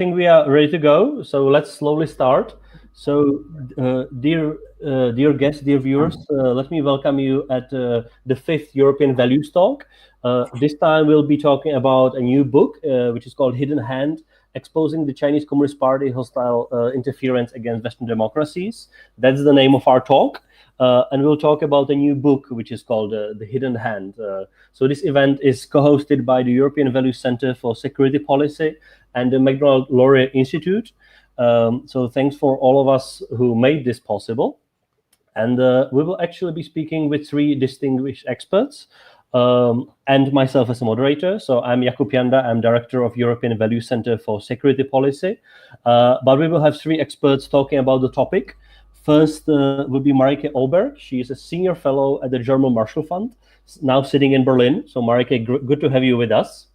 think we are ready to go, so let's slowly start. So, dear guests, dear viewers, let me welcome you at the 5th European Values Talk. This time we'll be talking about a new book, which is called Hidden Hand, Exposing the Chinese Communist Party Hostile Interference Against Western Democracies. That's the name of our talk. And we'll talk about a new book, which is called The Hidden Hand. So this event is co-hosted by the European Values Center for Security Policy and the Macdonald Laurier Institute. So thanks for all of us who made this possible. And we will actually be speaking with 3 distinguished experts and myself as a moderator. So I'm Jakub Janda, I'm Director of European Values Center for Security Policy. But we will have 3 experts talking about the topic. First will be Mareike Ohlberg. She is a senior fellow at the German Marshall Fund, now sitting in Berlin. So Mareike, good to have you with us.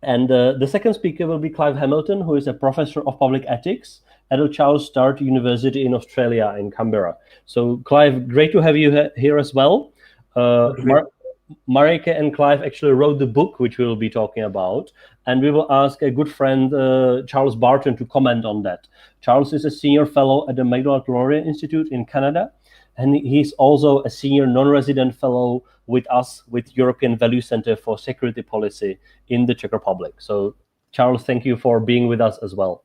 And the second speaker will be Clive Hamilton, who is a professor of public ethics at the Charles Sturt University in Australia, in Canberra. So Clive, great to have you here as well. Mareike and Clive actually wrote the book, which we will be talking about, and we will ask a good friend, Charles Burton, to comment on that. Charles is a senior fellow at the Macdonald Laurier Institute in Canada, and he's also a senior non-resident fellow with us with European Value Center for Security Policy in the Czech Republic. So, Charles, thank you for being with us as well.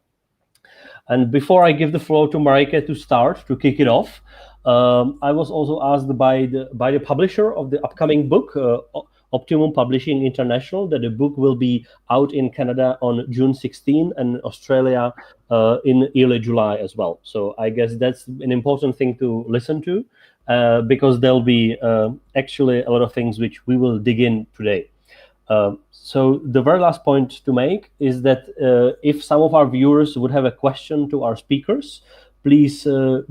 And before I give the floor to Mareike to kick it off, I was also asked by the publisher of the upcoming book, Optimum Publishing International, that the book will be out in Canada on June 16 and Australia in early July as well. So I guess that's an important thing to listen to because there'll be actually a lot of things which we will dig in today. So the very last point to make is that if some of our viewers would have a question to our speakers, please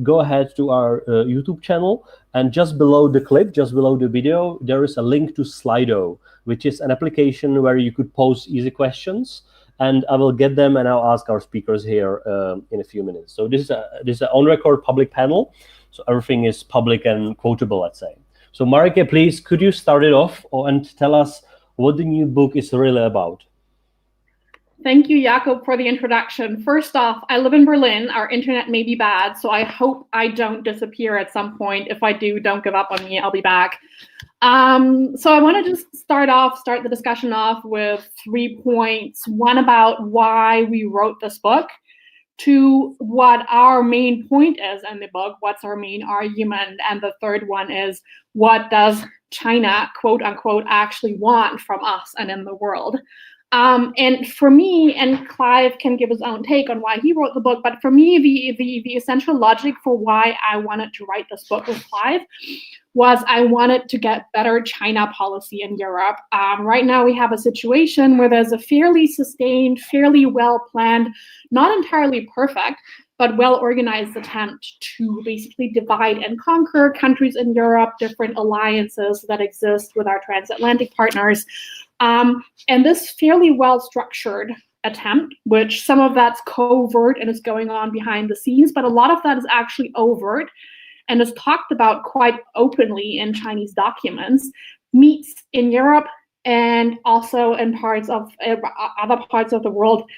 go ahead to our YouTube channel, and just below the clip, just below the video, there is a link to Slido, which is an application where you could pose easy questions, and I will get them and I'll ask our speakers here in a few minutes. So this is an on-record public panel, so everything is public and quotable, let's say. So Mareike, please, could you start it off and tell us what the new book is really about? Thank you, Jakub, for the introduction. First off, I live in Berlin. Our internet may be bad, so I hope I don't disappear at some point. If I do, don't give up on me. I'll be back. So I want to just start the discussion off with 3 points. One about why we wrote this book, 2, what our main point is in the book, what's our main argument, and the third one is what does China, quote unquote, actually want from us and in the world. And for me, and Clive can give his own take on why he wrote the book, but for me, the essential logic for why I wanted to write this book with Clive was I wanted to get better China policy in Europe. Right now, we have a situation where there's a fairly sustained, fairly well-planned, not entirely perfect, but well-organized attempt to basically divide and conquer countries in Europe, different alliances that exist with our transatlantic partners. And this fairly well-structured attempt, which some of that's covert and is going on behind the scenes, but a lot of that is actually overt and is talked about quite openly in Chinese documents, meets in Europe and also in parts of other parts of the world.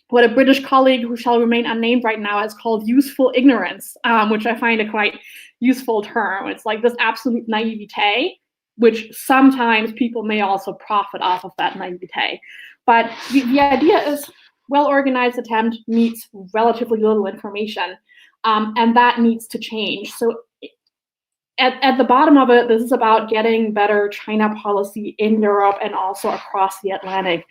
What a British colleague who shall remain unnamed right now has called useful ignorance, which I find a quite useful term. It's like this absolute naivete, which sometimes people may also profit off of that naivete. But the idea is well-organized attempt meets relatively little information, and that needs to change. So at the bottom of it, this is about getting better China policy in Europe and also across the Atlantic.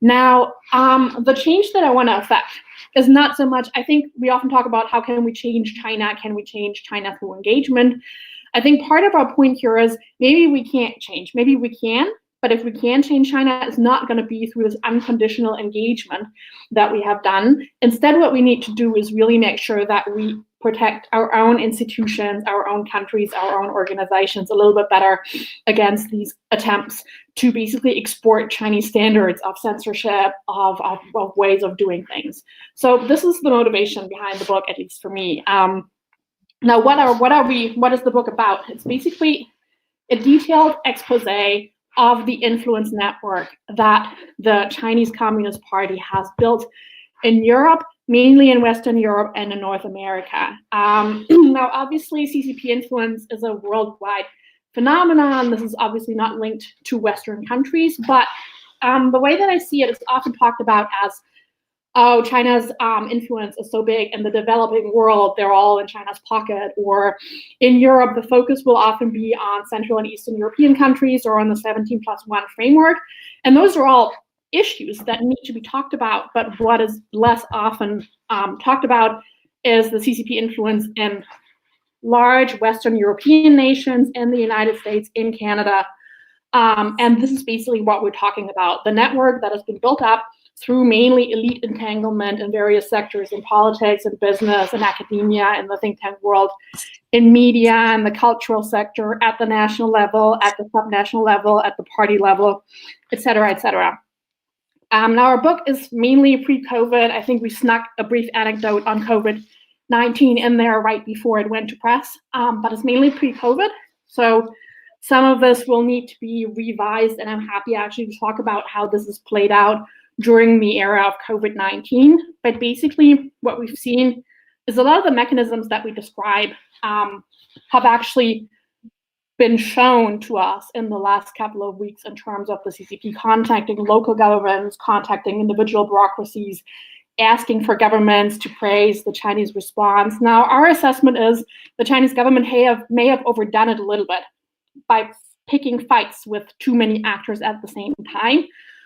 Now, the change that I want to affect is not so much, I think we often talk about how can we change China? Can we change China through engagement? I think part of our point here is maybe we can't change, maybe we can, but if we can change China, it's not going to be through this unconditional engagement that we have done. Instead, what we need to do is really make sure that we protect our own institutions, our own countries, our own organizations a little bit better against these attempts to basically export Chinese standards of censorship, of ways of doing things. So this is the motivation behind the book, at least for me. Now, what is the book about? It's basically a detailed expose of the influence network that the Chinese Communist Party has built in Europe, mainly in Western Europe and in North America. Now, obviously, CCP influence is a worldwide phenomenon. This is obviously not linked to Western countries, but the way that I see it is often talked about as, oh, China's influence is so big in the developing world, they're all in China's pocket. Or in Europe, the focus will often be on Central and Eastern European countries or on the 17+1 framework. And those are all issues that need to be talked about. But what is less often talked about is the CCP influence in large Western European nations, in the United States, in Canada. And this is basically what we're talking about. The network that has been built up through mainly elite entanglement in various sectors, in politics and business and academia, in the think tank world, in media and the cultural sector, at the national level, at the subnational level, at the party level, et cetera, et cetera. Now, our book is mainly pre-COVID. I think we snuck a brief anecdote on COVID-19 in there right before it went to press, but it's mainly pre-COVID. So some of this will need to be revised, and I'm happy actually to talk about how this is played out during the era of COVID-19. But basically, what we've seen is a lot of the mechanisms that we describe have actually been shown to us in the last couple of weeks in terms of the CCP contacting local governments, contacting individual bureaucracies, asking for governments to praise the Chinese response. Now, our assessment is the Chinese government may have overdone it a little bit by picking fights with too many actors at the same time.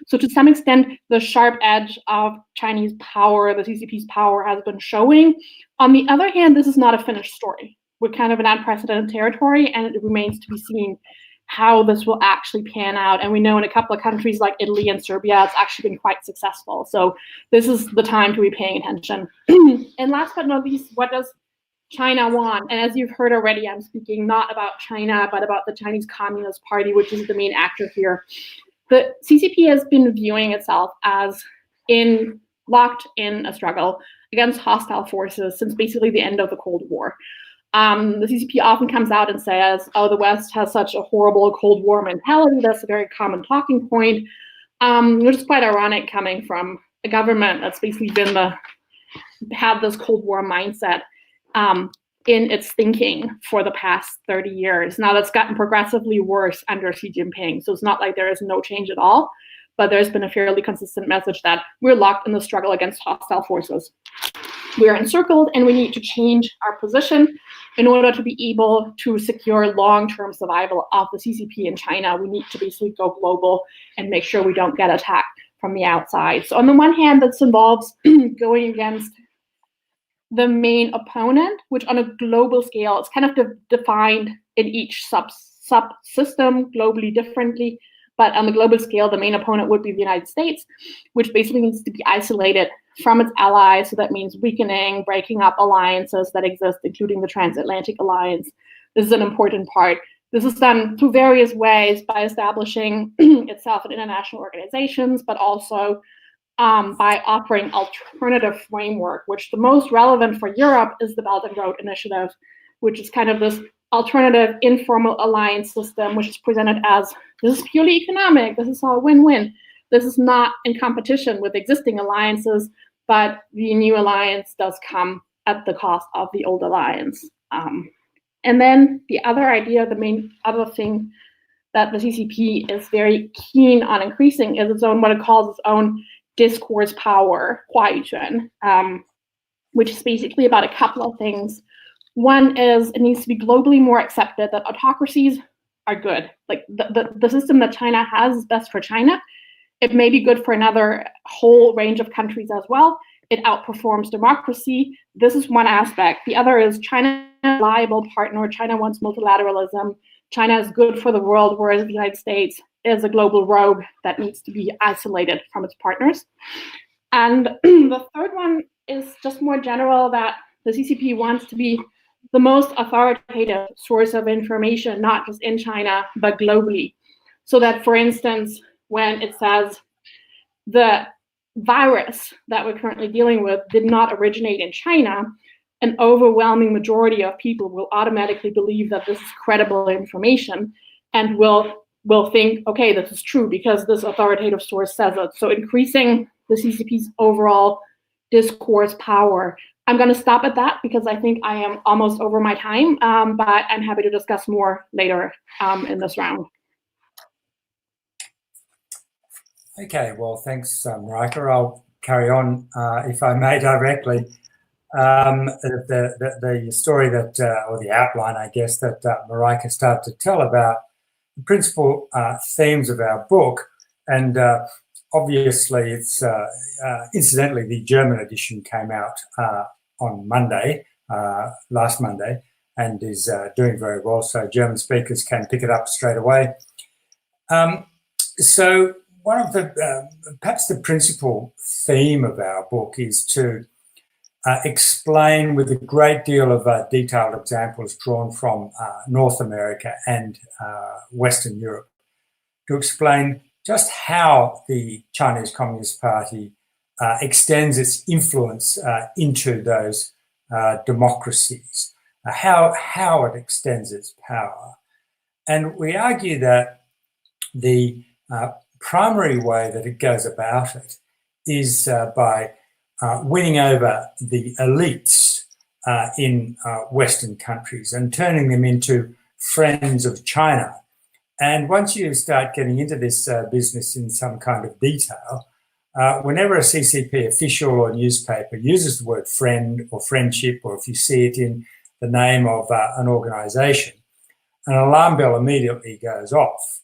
So to some extent, the sharp edge of Chinese power, the CCP's power, has been showing. On the other hand, this is not a finished story. We're kind of in unprecedented territory, and it remains to be seen how this will actually pan out. And we know in a couple of countries like Italy and Serbia, it's actually been quite successful. So this is the time to be paying attention. And last but not least, what does China want? And as you've heard already, I'm speaking not about China, but about the Chinese Communist Party, which is the main actor here. The CCP has been viewing itself as locked in a struggle against hostile forces since basically the end of the Cold War. The CCP often comes out and says, oh, the West has such a horrible Cold War mentality. That's a very common talking point, which is quite ironic coming from a government that's basically had this Cold War mindset in its thinking for the past 30 years. Now, that's gotten progressively worse under Xi Jinping. So it's not like there is no change at all, but there's been a fairly consistent message that we're locked in the struggle against hostile forces. We are encircled, and we need to change our position in order to be able to secure long-term survival of the CCP in China. We need to basically go global and make sure we don't get attacked from the outside. So on the one hand, this involves going against the main opponent, which on a global scale is kind of defined in each subsystem globally differently. But on the global scale, the main opponent would be the United States, which basically needs to be isolated from its allies. So that means weakening, breaking up alliances that exist, including the Transatlantic Alliance. This is an important part. This is done through various ways by establishing itself in international organizations, but also by offering alternative framework, which the most relevant for Europe is the Belt and Road Initiative, which is kind of this alternative informal alliance system, which is presented as, this is purely economic, this is all win-win. This is not in competition with existing alliances, but the new alliance does come at the cost of the old alliance. And then the other idea, the main other thing that the CCP is very keen on increasing is its own, what it calls its own discourse power, Huaiyuan, which is basically about a couple of things. One is it needs to be globally more accepted that autocracies are good. Like the system that China has is best for China. It may be good for another whole range of countries as well. It outperforms democracy. This is one aspect. The other is China is a reliable partner. China wants multilateralism. China is good for the world, whereas the United States is a global rogue that needs to be isolated from its partners. And the third one is just more general, that the CCP wants to be the most authoritative source of information, not just in China, but globally. So that, for instance, when it says the virus that we're currently dealing with did not originate in China, an overwhelming majority of people will automatically believe that this is credible information and will will think, okay, this is true because this authoritative source says it. So increasing the CCP's overall discourse power. I'm going to stop at that because I think I am almost over my time, but I'm happy to discuss more later in this round. Okay, well, thanks, Mareike. I'll carry on, if I may, directly. The story that, or the outline, I guess, that Mareike started to tell about the principal themes of our book. And obviously, it's incidentally, the German edition came out on Monday, last Monday, and is doing very well. So German speakers can pick it up straight away. So one of the, perhaps the principal theme of our book is to explain with a great deal of detailed examples drawn from North America and Western Europe, to explain just how the Chinese Communist Party extends its influence into those democracies, how it extends its power. And we argue that the primary way that it goes about it is by winning over the elites in Western countries and turning them into friends of China. And once you start getting into this business in some kind of detail, whenever a CCP official or newspaper uses the word friend or friendship, or if you see it in the name of an organisation, an alarm bell immediately goes off,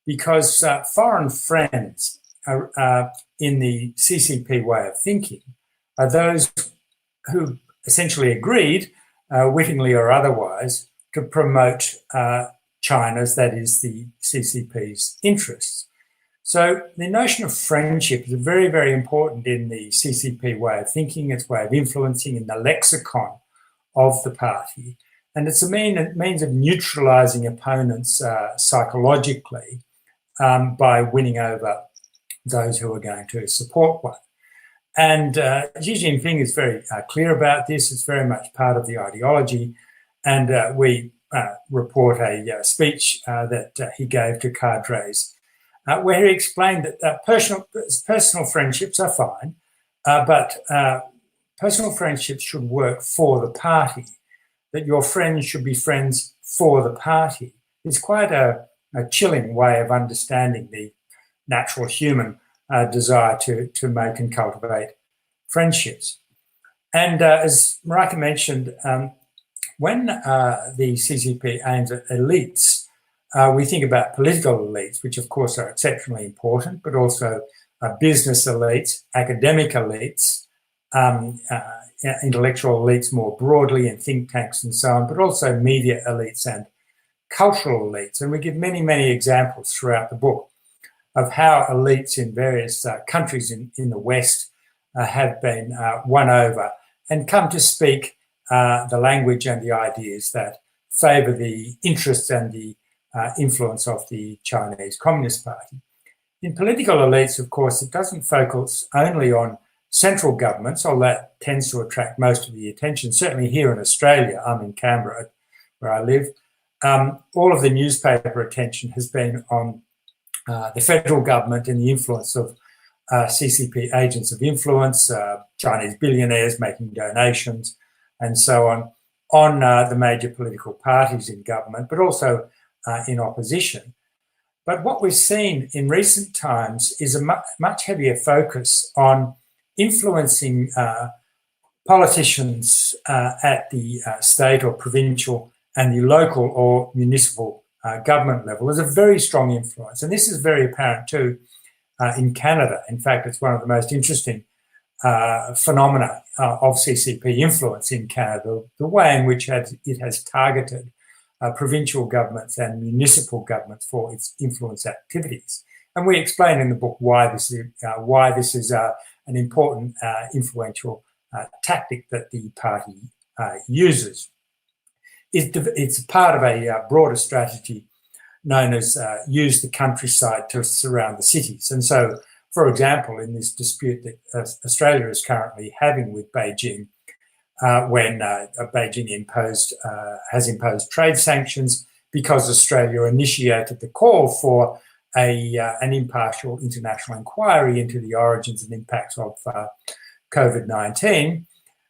because foreign friends in the CCP way of thinking are those who essentially agreed, wittingly or otherwise, to promote China's, that is the CCP's, interests. So the notion of friendship is very, very important in the CCP way of thinking, its way of influencing, in the lexicon of the party. And it's a means of neutralising opponents psychologically by winning over those who are going to support one. And Xi Jinping is very clear about this. It's very much part of the ideology. And we report a speech that he gave to cadres where he explained that personal friendships are fine, but personal friendships should work for the party, that your friends should be friends for the party. It's quite a chilling way of understanding the natural human desire to make and cultivate friendships. And as Mareike mentioned, when the CCP aims at elites, we think about political elites, which of course are exceptionally important, but also business elites, academic elites, intellectual elites more broadly, and think tanks and so on, but also media elites and cultural elites. And we give many, many examples throughout the book of how elites in various countries in the West have been won over and come to speak the language and the ideas that favour the interests and the influence of the Chinese Communist Party. In political elites, of course, it doesn't focus only on central governments, although that tends to attract most of the attention. Certainly here in Australia, I'm in Canberra, where I live, all of the newspaper attention has been on the federal government and the influence of CCP agents of influence, Chinese billionaires making donations, and so on the major political parties in government, but also in opposition. But what we've seen in recent times is a much heavier focus on influencing politicians at the state or provincial and the local or municipal government level. There's a very strong influence. And this is very apparent too in Canada. In fact, it's one of the most interesting phenomena of CCP influence in Canada, the way in which it has targeted provincial governments and municipal governments for its influence activities. And we explain in the book why this is an important influential tactic that the party uses. It's part of a broader strategy known as use the countryside to surround the cities. And so, for example, in this dispute that Australia is currently having with Beijing, when Beijing has imposed trade sanctions, because Australia initiated the call for an impartial international inquiry into the origins and impacts of COVID-19.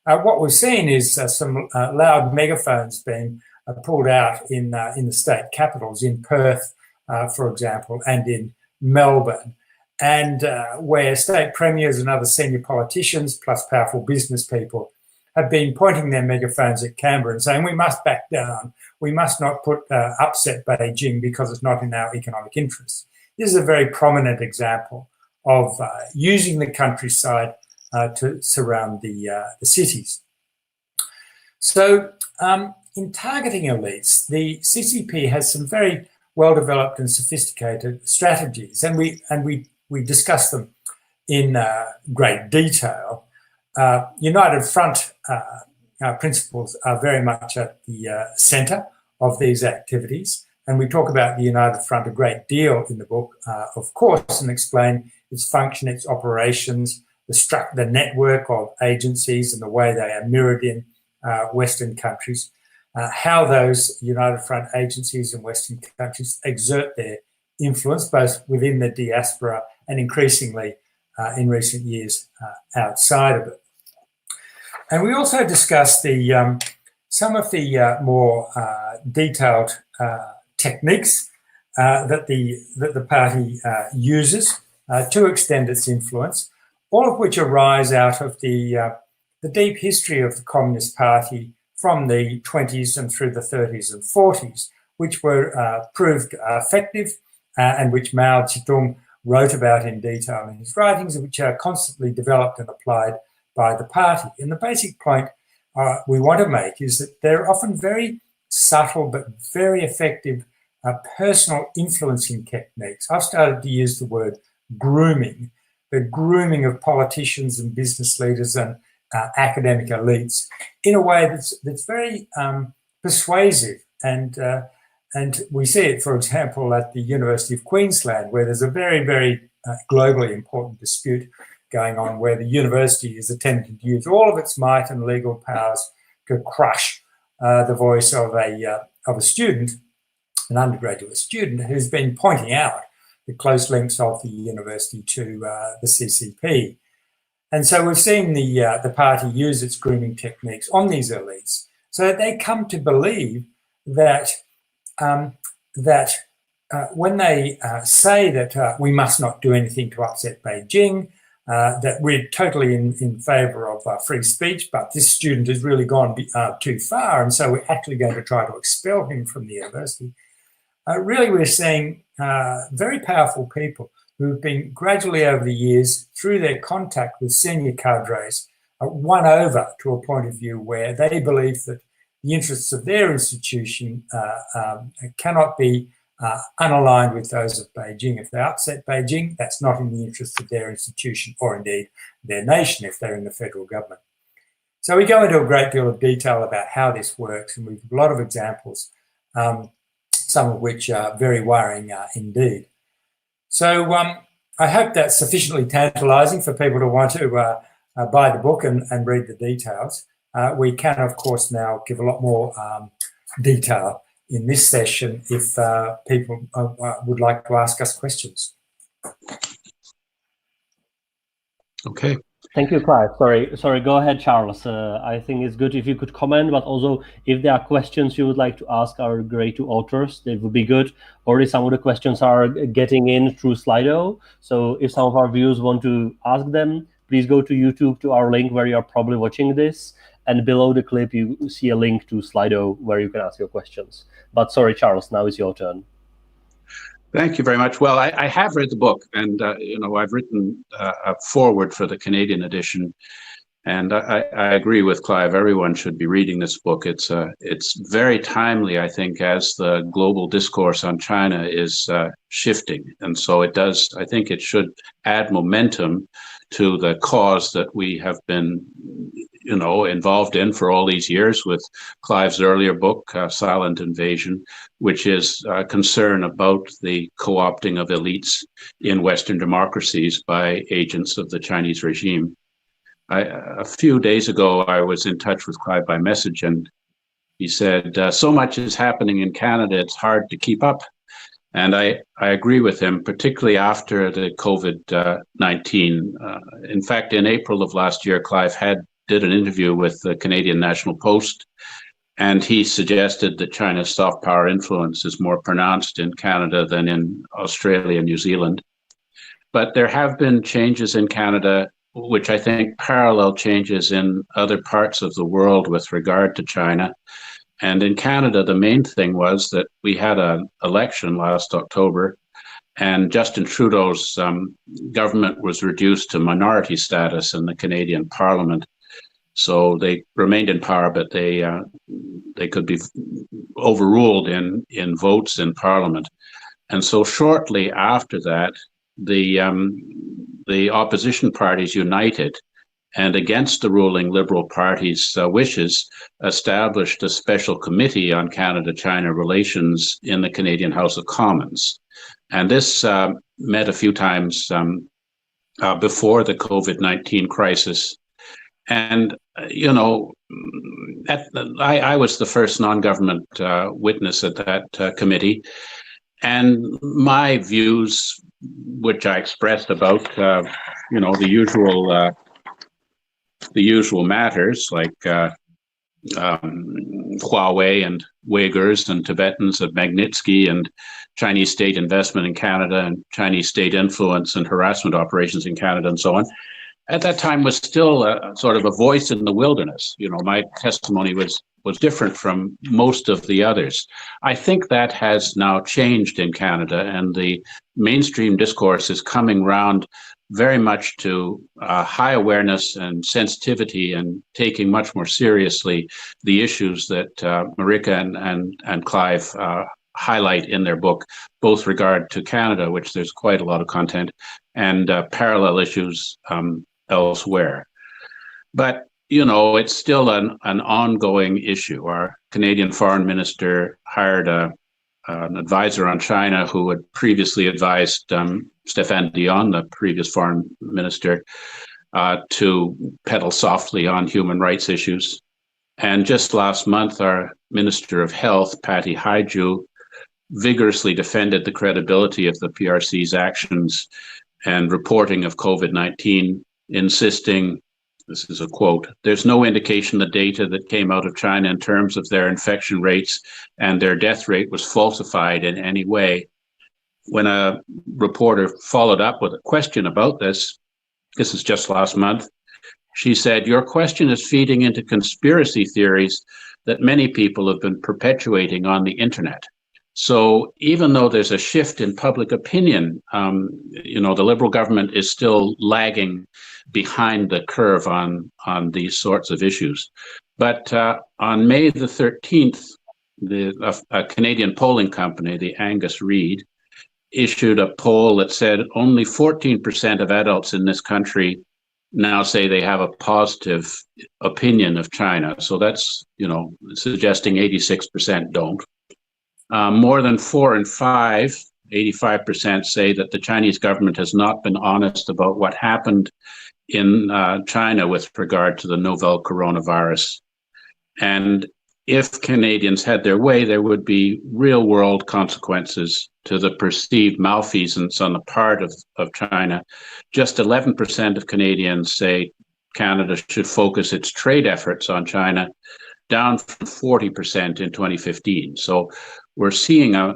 What we've seen is some loud megaphones being pulled out in the state capitals, in Perth, for example, and in Melbourne, and where state premiers and other senior politicians, plus powerful business people, have been pointing their megaphones at Canberra and saying, we must back down. We must not upset Beijing because it's not in our economic interests. This is a very prominent example of using the countryside to surround the cities. So in targeting elites, the CCP has some very well-developed and sophisticated strategies, and we discuss them in great detail. United Front principles are very much at the centre of these activities, and we talk about the United Front a great deal in the book, of course, and explain its function, its operations, the network of agencies and the way they are mirrored in Western countries, how those United Front agencies in Western countries exert their influence both within the diaspora and increasingly in recent years outside of it. And we also discussed some of the more detailed techniques that the party uses to extend its influence, all of which arise out of the deep history of the Communist Party from the 20s and through the 30s and 40s, which were proved effective and which Mao Zedong wrote about in detail in his writings, which are constantly developed and applied by the party. And the basic point we want to make is that they're often very subtle but very effective personal influencing techniques. I've started to use the word grooming, the grooming of politicians and business leaders and academic elites in a way that's very persuasive. And we see it, for example, at the University of Queensland, where there's a very, very globally important dispute going on, where the university is attempting to use all of its might and legal powers to crush the voice of a student, an undergraduate student, who's been pointing out the close links of the university to the CCP. And so we've seen the party use its grooming techniques on these elites so that they come to believe that when they say that we must not do anything to upset Beijing, that we're totally in favour of free speech, but this student has really gone too far, and so we're actually going to try to expel him from the university. Really, we're seeing very powerful people who've been gradually over the years, through their contact with senior cadres, won over to a point of view where they believe that the interests of their institution cannot be unaligned with those of Beijing. If they upset Beijing, that's not in the interests of their institution or indeed their nation if they're in the federal government. So we go into a great deal of detail about how this works, and we've a lot of examples, some of which are very worrying indeed. So I hope that's sufficiently tantalising for people to want to buy the book and read the details. We can, of course, now give a lot more detail in this session if people would like to ask us questions. Okay. Thank you, Clive. Sorry. Go ahead, Charles. I think it's good if you could comment, but also if there are questions you would like to ask our great two authors, they would be good. Already some of the questions are getting in through Slido. So if some of our viewers want to ask them, please go to YouTube to our link where you are probably watching this. And below the clip, you see a link to Slido where you can ask your questions. But sorry, Charles, now it's your turn. Thank you very much. Well, I have read the book, and I've written a foreword for the Canadian edition, and I agree with Clive. Everyone should be reading this book. It's very timely, I think, as the global discourse on China is shifting, and so it does. I think it should add momentum to the cause that we have been, involved in for all these years with Clive's earlier book, Silent Invasion, which is concern about the co-opting of elites in Western democracies by agents of the Chinese regime. A few days ago, I was in touch with Clive by message, and He said, so much is happening in Canada, it's hard to keep up. And I agree with him, particularly after the COVID-19. In fact, in April of last year, Clive did an interview with the Canadian National Post, and he suggested that China's soft power influence is more pronounced in Canada than in Australia and New Zealand. But there have been changes in Canada, which I think parallel changes in other parts of the world with regard to China. And in Canada, the main thing was that we had an election last October, and Justin Trudeau's government was reduced to minority status in the Canadian Parliament. So they remained in power, but they could be overruled in votes in Parliament. And so shortly after that, the opposition parties united, and against the ruling Liberal Party's wishes, established a special committee on Canada-China relations in the Canadian House of Commons. And this met a few times before the COVID-19 crisis. And, I was the first non-government witness at that committee. And my views, which I expressed about, the usual matters like Huawei and Uyghurs and Tibetans at Magnitsky and Chinese state investment in Canada and Chinese state influence and harassment operations in Canada and so on, at that time was still sort of a voice in the wilderness. My testimony was different from most of the others. I think that has now changed in Canada, and the mainstream discourse is coming round very much to high awareness and sensitivity, and taking much more seriously the issues that Mareike and Clive highlight in their book, both regard to Canada, which there's quite a lot of content, and parallel issues elsewhere. But it's still an ongoing issue. Our Canadian foreign minister hired an advisor on China who had previously advised Stéphane Dion, the previous foreign minister, to pedal softly on human rights issues. And just last month, our Minister of Health, Patty Haidju, vigorously defended the credibility of the PRC's actions and reporting of COVID-19, insisting, this is a quote, "There's no indication the data that came out of China in terms of their infection rates and their death rate was falsified in any way." When a reporter followed up with a question about this is just last month, she said, "Your question is feeding into conspiracy theories that many people have been perpetuating on the internet." So even though there's a shift in public opinion, the Liberal government is still lagging behind the curve on these sorts of issues. But on May the 13th, a Canadian polling company, the Angus Reid, issued a poll that said only 14% of adults in this country now say they have a positive opinion of China. So that's, suggesting 86% don't. More than 4 in 5, 85%, say that the Chinese government has not been honest about what happened in China with regard to the novel coronavirus. And if Canadians had their way, there would be real world consequences to the perceived malfeasance on the part of China. Just 11% of Canadians say Canada should focus its trade efforts on China, down from 40% in 2015. So we're seeing a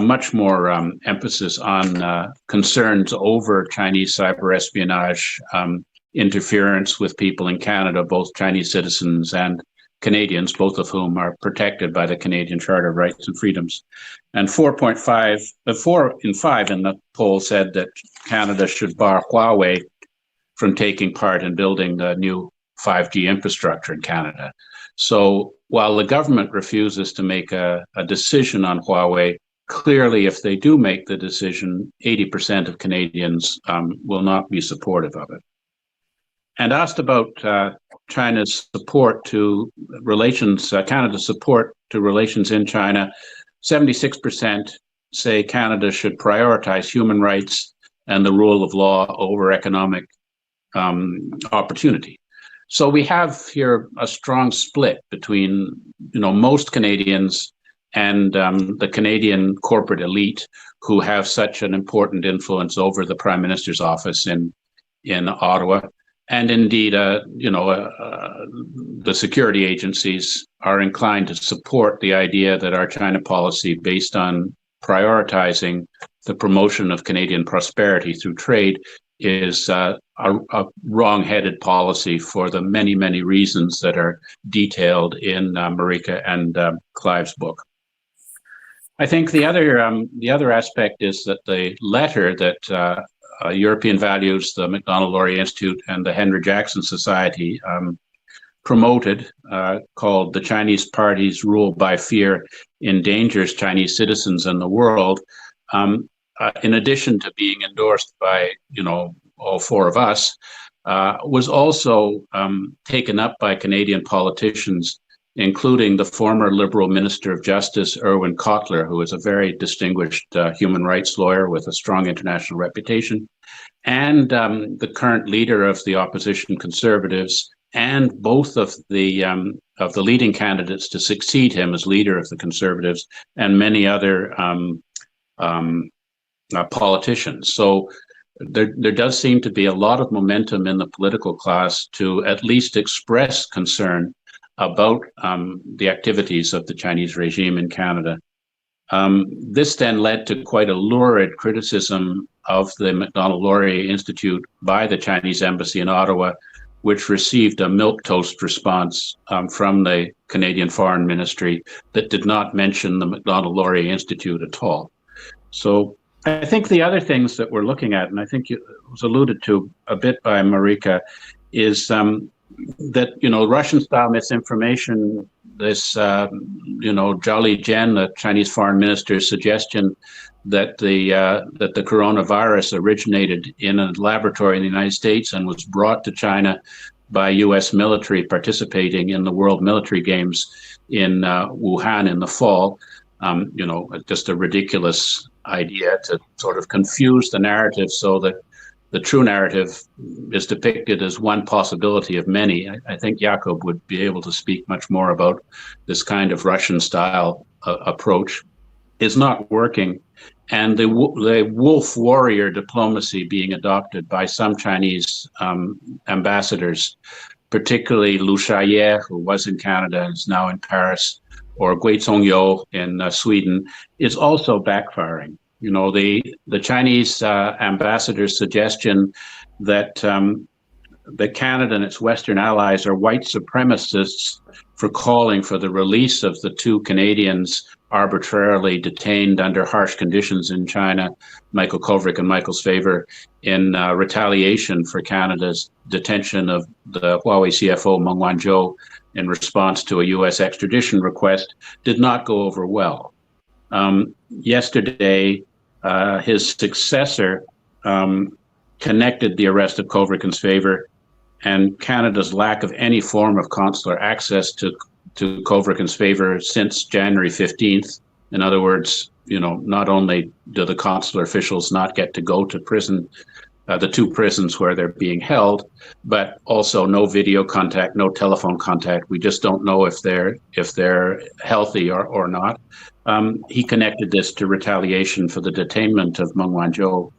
much more emphasis on concerns over Chinese cyber espionage, interference with people in Canada, both Chinese citizens and Canadians, both of whom are protected by the Canadian Charter of Rights and Freedoms. And 4 in 5 in the poll said that Canada should bar Huawei from taking part in building the new 5G infrastructure in Canada. So while the government refuses to make a decision on Huawei, clearly if they do make the decision, 80% of Canadians will not be supportive of it. And asked about China's support to relations, Canada's support to relations in China, 76% say Canada should prioritize human rights and the rule of law over economic opportunity. So we have here a strong split between, most Canadians and the Canadian corporate elite who have such an important influence over the Prime Minister's office in Ottawa. And indeed, the security agencies are inclined to support the idea that our China policy, based on prioritizing the promotion of Canadian prosperity through trade, is a wrong-headed policy for the many, many reasons that are detailed in Mareike and Clive's book. I think the other aspect is that the letter that European Values, the Mcdonald Laurier Institute, and the Henry Jackson Society promoted, called "The Chinese Party's Rule by Fear Endangers Chinese Citizens and the World," in addition to being endorsed by, all four of us, was also taken up by Canadian politicians, including the former Liberal Minister of Justice, Irwin Cotler, who is a very distinguished human rights lawyer with a strong international reputation, and the current leader of the opposition Conservatives, and both of the leading candidates to succeed him as leader of the Conservatives, and many other politicians. So there does seem to be a lot of momentum in the political class to at least express concern about the activities of the Chinese regime in Canada. This then led to quite a lurid criticism of the Macdonald Laurier Institute by the Chinese embassy in Ottawa, which received a milquetoast response from the Canadian Foreign Ministry that did not mention the Macdonald Laurier Institute at all. So I think the other things that we're looking at, and I think it was alluded to a bit by Mareike, is that, Russian-style misinformation, this, Jolly Jen, the Chinese foreign minister's suggestion that the coronavirus originated in a laboratory in the United States and was brought to China by U.S. military participating in the World Military Games in Wuhan in the fall, just a ridiculous idea to sort of confuse the narrative so that the true narrative is depicted as one possibility of many. I think Jakub would be able to speak much more about this kind of Russian-style approach. Is not working. And the wolf warrior diplomacy being adopted by some Chinese ambassadors, particularly Lu Shaye, who was in Canada and is now in Paris, or Gui Zhongyo in Sweden, is also backfiring. The Chinese ambassador's suggestion that Canada and its Western allies are white supremacists for calling for the release of the two Canadians arbitrarily detained under harsh conditions in China, Michael Kovrig and Michael's favor, in retaliation for Canada's detention of the Huawei CFO Meng Wanzhou in response to a U.S. extradition request, did not go over well. Yesterday, his successor connected the arrest of Kovrigan's favor and Canada's lack of any form of consular access to Kovrigan's favor since January 15th. In other words, not only do the consular officials not get to go to prison, the two prisons where they're being held, but also no video contact, no telephone contact. We just don't know if they're healthy or not. He connected this to retaliation for the detainment of Meng Wanzhou.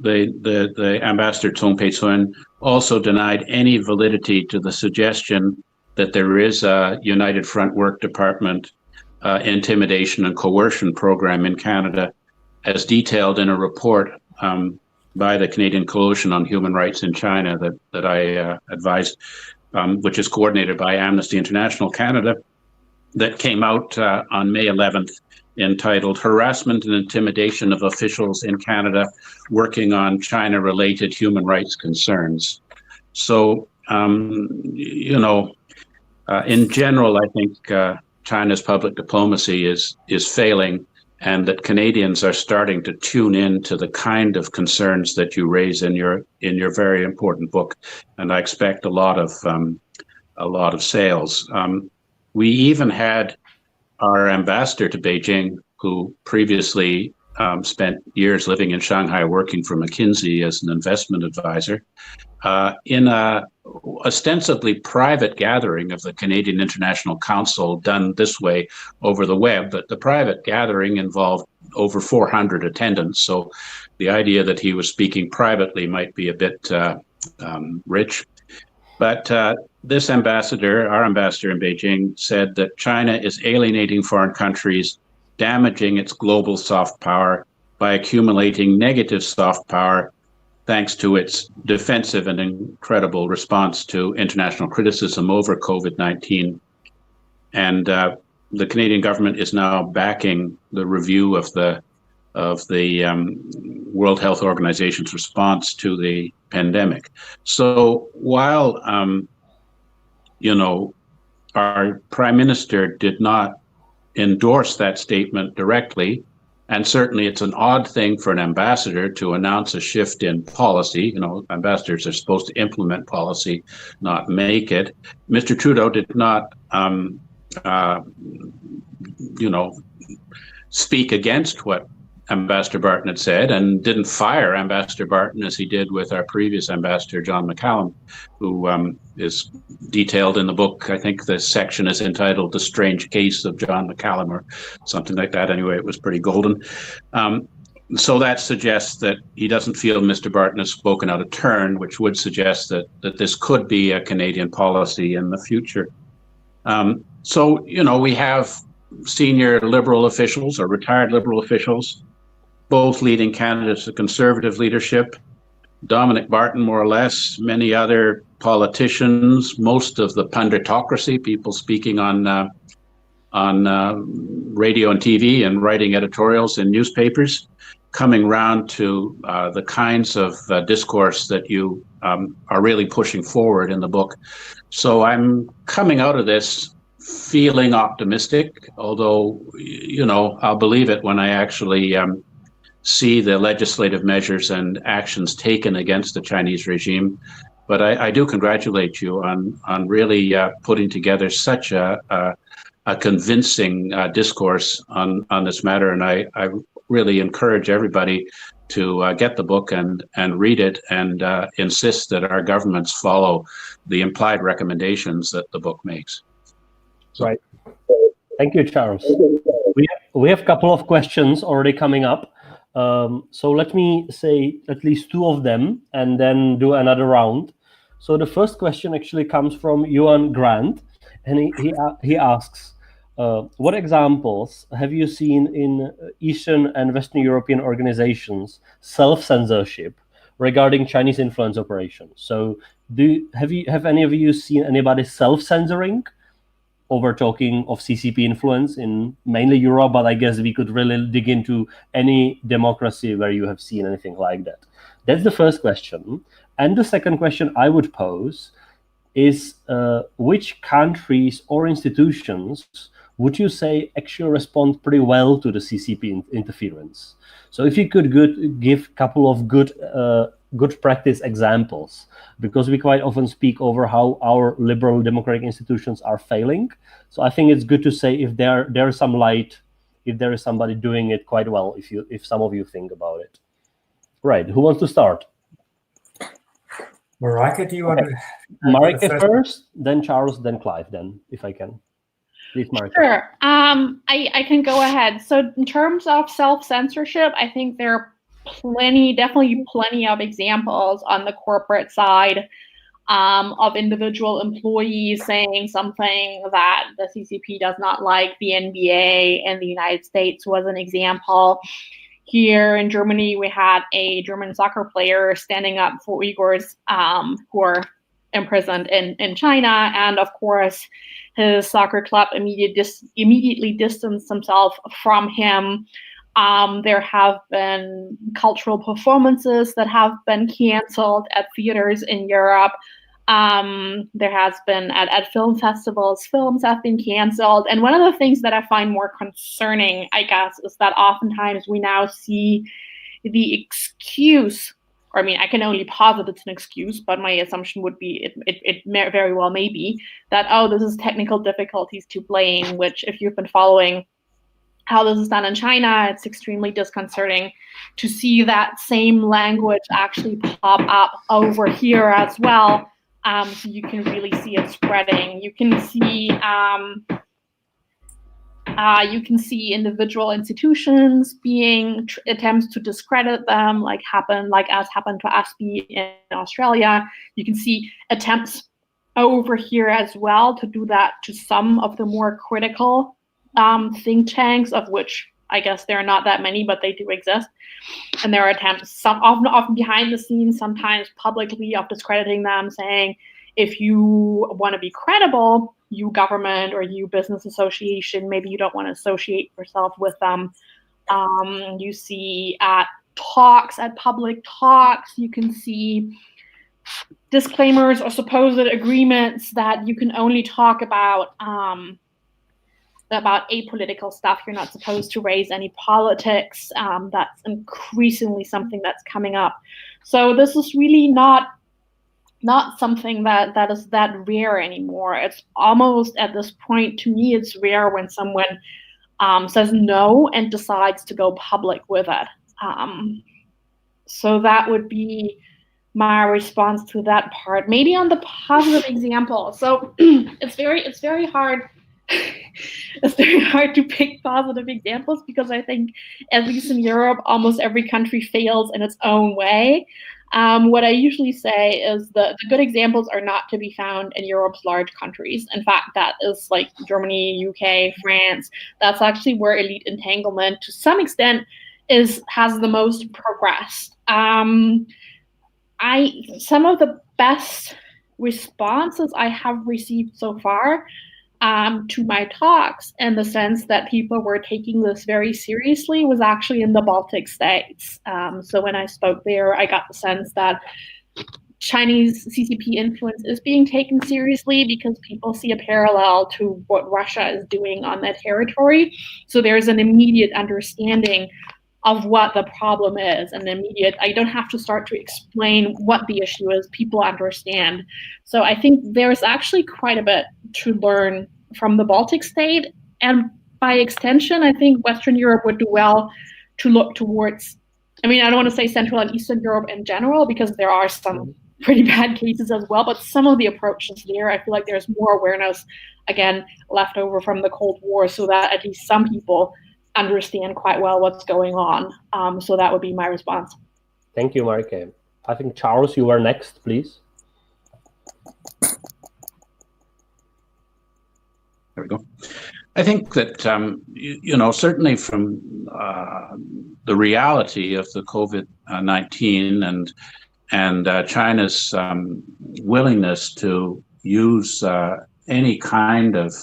The ambassador Tong Pei-Chun also denied any validity to the suggestion that there is a United Front Work Department intimidation and coercion program in Canada, as detailed in a report by the Canadian Coalition on Human Rights in China that I advised, which is coordinated by Amnesty International Canada, that came out on May 11th, entitled Harassment and Intimidation of Officials in Canada Working on China-Related Human Rights Concerns. So, in general, I think China's public diplomacy is failing, and that Canadians are starting to tune in to the kind of concerns that you raise in your very important book, and I expect a lot of sales. We even had our ambassador to Beijing, who previously spent years living in Shanghai working for McKinsey as an investment advisor, in a ostensibly private gathering of the Canadian International Council done this way over the web, but the private gathering involved over 400 attendants. So the idea that he was speaking privately might be a bit rich. But this ambassador, our ambassador in Beijing, said that China is alienating foreign countries, damaging its global soft power by accumulating negative soft power thanks to its defensive and incredible response to international criticism over COVID-19. And the Canadian government is now backing the review of the World Health Organization's response to the pandemic. So while our Prime Minister did not endorse that statement directly, and certainly it's an odd thing for an ambassador to announce a shift in policy. Ambassadors are supposed to implement policy, not make it. Mr. Trudeau did not, speak against what Ambassador Burton had said, and didn't fire Ambassador Burton as he did with our previous ambassador, John McCallum, who is detailed in the book. I think the section is entitled The Strange Case of John McCallum or something like that. Anyway, it was pretty golden. So that suggests that he doesn't feel Mr. Burton has spoken out of turn, which would suggest that this could be a Canadian policy in the future. So we have senior Liberal officials or retired Liberal officials, both leading candidates of Conservative leadership, Dominic Barton, more or less, many other politicians, most of the punditocracy, people speaking on radio and TV and writing editorials in newspapers, coming round to the kinds of discourse that you are really pushing forward in the book. So I'm coming out of this feeling optimistic, although, I'll believe it when I actually see the legislative measures and actions taken against the Chinese regime. But I do congratulate you on really putting together such a convincing discourse on this matter. And I really encourage everybody to get the book and read it and insist that our governments follow the implied recommendations that the book makes. Right. Thank you, Charles. We have a couple of questions already coming up. So let me say at least two of them and then do another round. So the first question actually comes from Johan Grant, and he asks, what examples have you seen in Eastern and Western European organizations self-censorship regarding Chinese influence operations? So have any of you seen anybody self-censoring over talking of CCP influence in mainly Europe, but I guess we could really dig into any democracy where you have seen anything like that. That's the first question. And the second question I would pose is which countries or institutions would you say actually respond pretty well to the CCP interference? So if you could give a couple of good practice examples, because we quite often speak over how our liberal democratic institutions are failing. So I think it's good to say if there is some light, if there is somebody doing it quite well, if some of you think about it. Right, who wants to start? Mareike, do you want to? Mareike first, then Charles, then Clive, then, if I can. Please, Mareike. Sure, I can go ahead. So in terms of self-censorship, I think there are definitely plenty of examples on the corporate side of individual employees saying something that the CCP does not like. The NBA in the United States was an example. Here in Germany, we had a German soccer player standing up for Uyghurs who are imprisoned in China, and of course, his soccer club immediately distanced himself from him. There have been cultural performances that have been canceled at theaters in Europe. There has been at film festivals, films have been canceled. And one of the things that I find more concerning, I guess, is that oftentimes we now see the excuse, or I mean, I can only posit it's an excuse, but my assumption would be it very well may be that, oh, this is technical difficulties to blame, which if you've been following how this is done in China. It's extremely disconcerting to see that same language actually pop up over here as well. So you can really see it spreading. You can see individual institutions being attempts to discredit them, like as happened to ASPI in Australia. You can see attempts over here as well to do that to some of the more critical think tanks, of which I guess there are not that many, but they do exist. And there are attempts, often behind the scenes, sometimes publicly, of discrediting them, saying, if you want to be credible, you government or you business association, maybe you don't want to associate yourself with them. You see at public talks, you can see disclaimers or supposed agreements that you can only talk about apolitical stuff. You're not supposed to raise any politics. That's increasingly something that's coming up. So this is really not something that is that rare anymore. It's almost, at this point, to me, it's rare when someone says no and decides to go public with it. So that would be my response to that part. Maybe on the positive example. So it's very hard. It's very hard to pick positive examples, because I think, at least in Europe, almost every country fails in its own way. What I usually say is the good examples are not to be found in Europe's large countries. In fact, that is like Germany, UK, France. That's actually where elite entanglement, to some extent, has the most progressed. Some of the best responses I have received so far to my talks, in the sense that people were taking this very seriously, was actually in the Baltic states. So when I spoke there, I got the sense that Chinese CCP influence is being taken seriously, because people see a parallel to what Russia is doing on that territory. So there's an immediate understanding of what the problem is, and I don't have to start to explain what the issue is. People understand. So I think there's actually quite a bit to learn from the Baltic state, and by extension, I think Western Europe would do well to look towards, I don't want to say Central and Eastern Europe in general, because there are some pretty bad cases as well, but some of the approaches there, I feel like there's more awareness, again, left over from the Cold War, so that at least some people understand quite well what's going on. So that would be my response. Thank you, Mareike. I think, Charles, you are next, please. There we go. I think that, certainly from the reality of the COVID-19 and China's willingness to use any kind of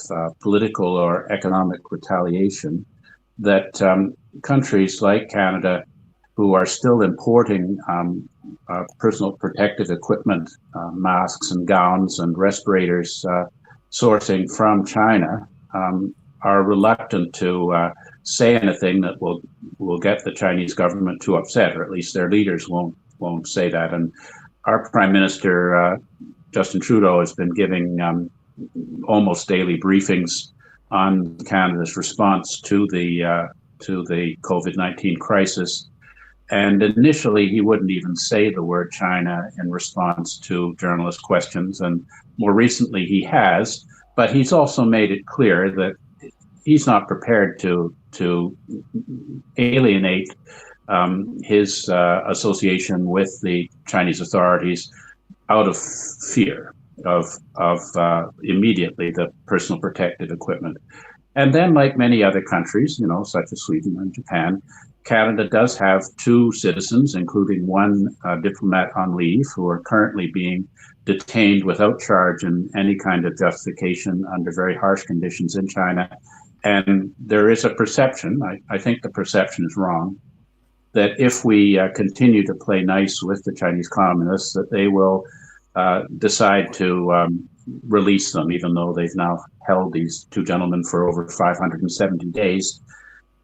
political or economic retaliation, that countries like Canada, who are still importing personal protective equipment, masks and gowns and respirators, sourcing from China, are reluctant to say anything that will get the Chinese government too upset, or at least their leaders won't say that. And our Prime Minister, Justin Trudeau, has been giving almost daily briefings on Canada's response to the COVID-19 crisis. And initially, he wouldn't even say the word China in response to journalist questions. And more recently, he has. But he's also made it clear that he's not prepared to alienate his association with the Chinese authorities out of fear of immediately the personal protective equipment. And then, like many other countries, such as Sweden and Japan, Canada does have 2 citizens, including 1 diplomat on leave, who are currently being detained without charge and any kind of justification under very harsh conditions in China. And there is a perception, I think the perception is wrong, that if we continue to play nice with the Chinese communists, that they will decide to release them, even though they've now held these 2 gentlemen for over 570 days.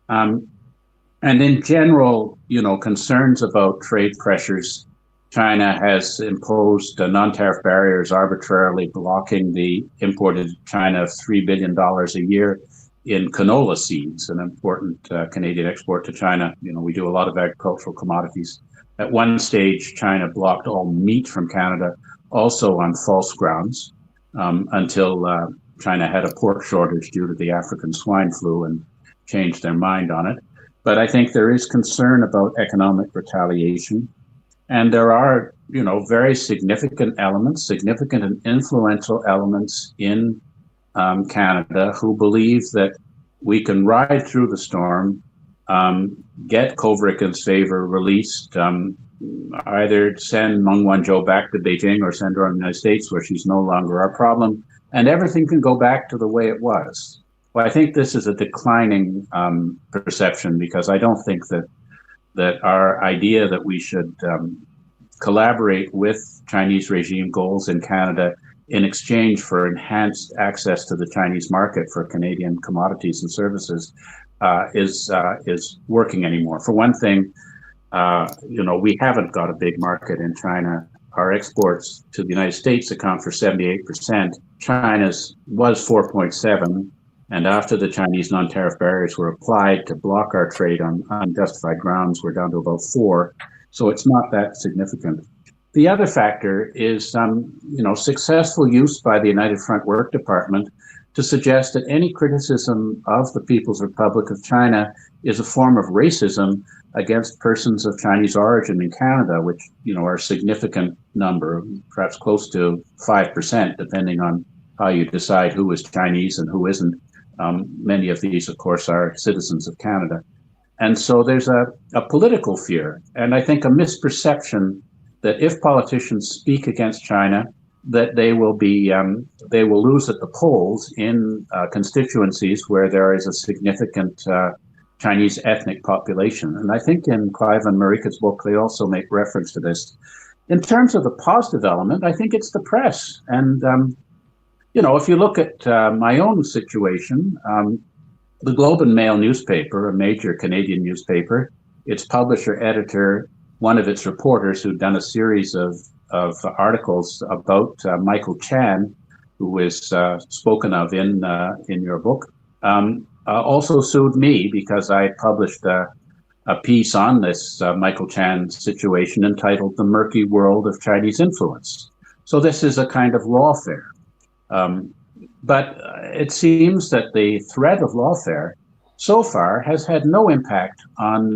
And in general, concerns about trade pressures, China has imposed non-tariff barriers, arbitrarily blocking the imported China of $3 billion a year in canola seeds, an important Canadian export to China. We do a lot of agricultural commodities. At one stage, China blocked all meat from Canada, also on false grounds, until China had a pork shortage due to the African swine flu and changed their mind on it. But I think there is concern about economic retaliation. And there are, very significant and influential elements in Canada who believe that we can ride through the storm, get Kovriken's favor released, either send Meng Wanzhou back to Beijing or send her to the United States where she's no longer our problem, and everything can go back to the way it was. Well, I think this is a declining perception, because I don't think that our idea that we should collaborate with Chinese regime goals in Canada in exchange for enhanced access to the Chinese market for Canadian commodities and services is working anymore. For one thing, we haven't got a big market in China. Our exports to the United States account for 78%. China's was 4.7%. And after the Chinese non-tariff barriers were applied to block our trade on unjustified grounds, we're down to about 4%. So it's not that significant. The other factor is successful use by the United Front Work Department to suggest that any criticism of the People's Republic of China is a form of racism against persons of Chinese origin in Canada, which are a significant number, perhaps close to 5%, depending on how you decide who is Chinese and who isn't. Many of these, of course, are citizens of Canada. And so there's a political fear, and I think a misperception that if politicians speak against China, that they will lose at the polls in constituencies where there is a significant Chinese ethnic population. And I think in Clive and Mareike's book, they also make reference to this. In terms of the positive element, I think it's the press. And if you look at my own situation, the Globe and Mail newspaper, a major Canadian newspaper, its publisher, editor, one of its reporters who'd done a series of articles about Michael Chan, who is spoken of in your book, also sued me because I published a piece on this Michael Chan situation entitled "The Murky World of Chinese Influence." So this is a kind of lawfare. But it seems that the threat of lawfare so far has had no impact on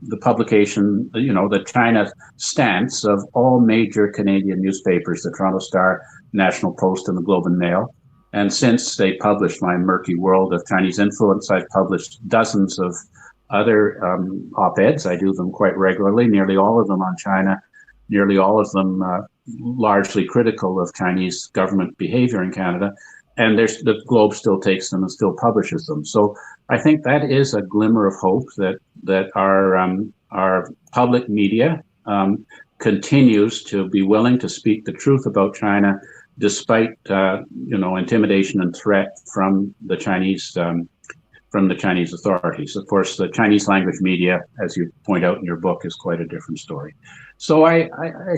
the publication, the China stance of all major Canadian newspapers, the Toronto Star, National Post, and the Globe and Mail. And since they published my Murky World of Chinese Influence, I've published dozens of other op-eds. I do them quite regularly, nearly all of them on China, nearly all of them largely critical of Chinese government behavior in Canada. And the Globe still takes them and still publishes them. So I think that is a glimmer of hope that our public media continues to be willing to speak the truth about China, despite intimidation and threat from the Chinese authorities. Of course, the Chinese language media, as you point out in your book, is quite a different story. So I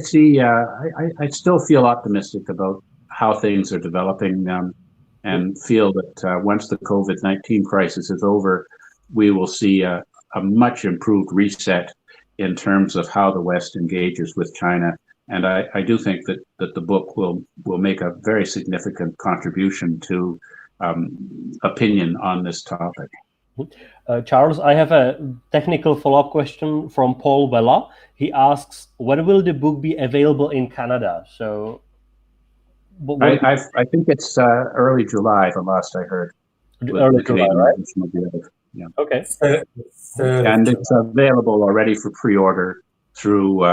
see. I still feel optimistic about how things are developing. And feel that once the COVID-19 crisis is over, we will see a much improved reset in terms of how the West engages with China. And I do think that the book will make a very significant contribution to opinion on this topic. Charles, I have a technical follow-up question from Paul Vella. He asks, when will the book be available in Canada? So. I think it's early July, the last I heard. Early July, right? Yeah. Okay. And it's available already for pre-order through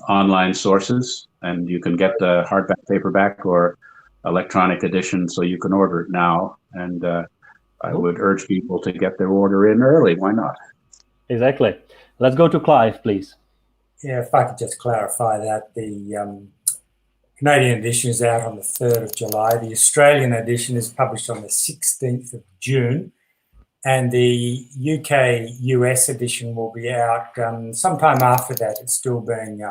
online sources, and you can get the hardback, paperback, or electronic edition, so you can order it now. And I would urge people to get their order in early. Why not? Exactly. Let's go to Clive, please. Yeah, if I could just clarify that the Canadian edition is out on the 3rd of July. The Australian edition is published on the 16th of June. And the UK-US edition will be out sometime after that. It's still being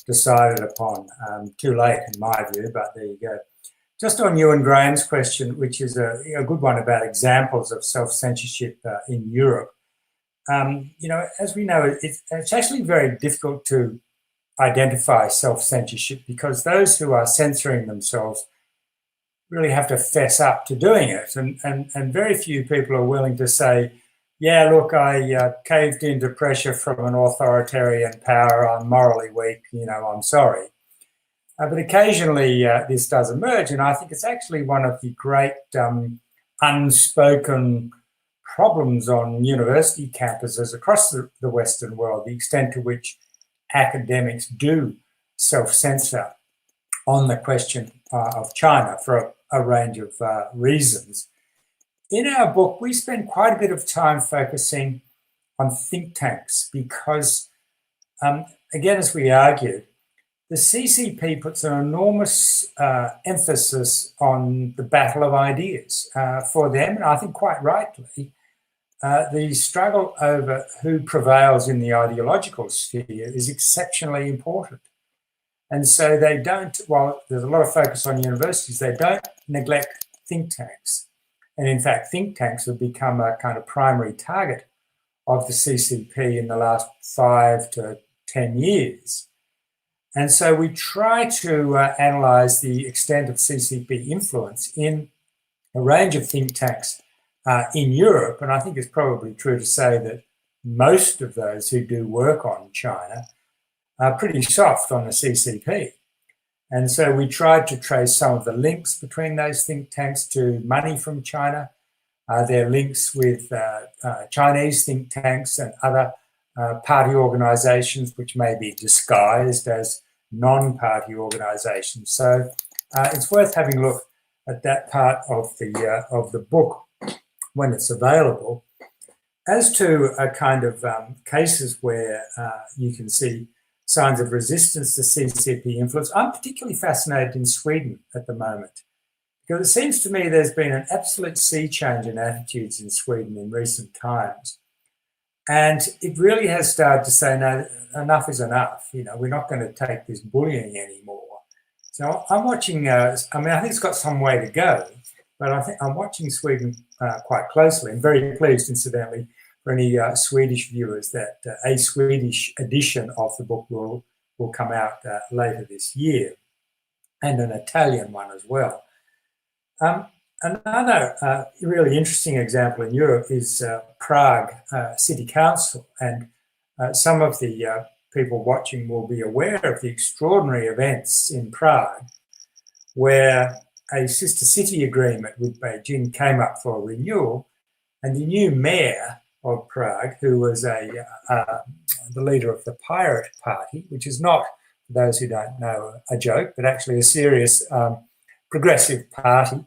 decided upon. Too late in my view, but there you go. Just on you and Graham's question, which is a good one about examples of self-censorship in Europe. As we know, it's actually very difficult to identify self-censorship because those who are censoring themselves really have to fess up to doing it. And very few people are willing to say, yeah, look, I caved into pressure from an authoritarian power, I'm morally weak, I'm sorry. But occasionally this does emerge, and I think it's actually one of the great unspoken problems on university campuses across the Western world, the extent to which academics do self-censor on the question of China for a range of reasons. In our book, we spend quite a bit of time focusing on think tanks because, again, as we argued, the CCP puts an enormous emphasis on the battle of ideas. For them, and I think quite rightly, the struggle over who prevails in the ideological sphere is exceptionally important. And so they don't, while there's a lot of focus on universities, they don't neglect think tanks. And in fact, think tanks have become a kind of primary target of the CCP in the last 5 to 10 years. And so we try to analyse the extent of CCP influence in a range of think tanks in Europe. And I think it's probably true to say that most of those who do work on China are pretty soft on the CCP. And so we tried to trace some of the links between those think tanks to money from China, their links with Chinese think tanks and other party organisations which may be disguised as non-party organisations. So it's worth having a look at that part of the book when it's available. As to a kind of cases where you can see signs of resistance to CCP influence, I'm particularly fascinated in Sweden at the moment, because it seems to me there's been an absolute sea change in attitudes in Sweden in recent times. And it really has started to say, no, enough is enough. We're not going to take this bullying anymore. So I'm watching, I think it's got some way to go, but I think I'm watching Sweden quite closely, and very pleased, incidentally, for any Swedish viewers that a Swedish edition of the book will come out later this year, and an Italian one as well. Another really interesting example in Europe is Prague City Council, and some of the people watching will be aware of the extraordinary events in Prague where a sister city agreement with Beijing came up for renewal, and the new mayor of Prague, who was the leader of the Pirate Party, which is not, for those who don't know, a joke, but actually a serious progressive party,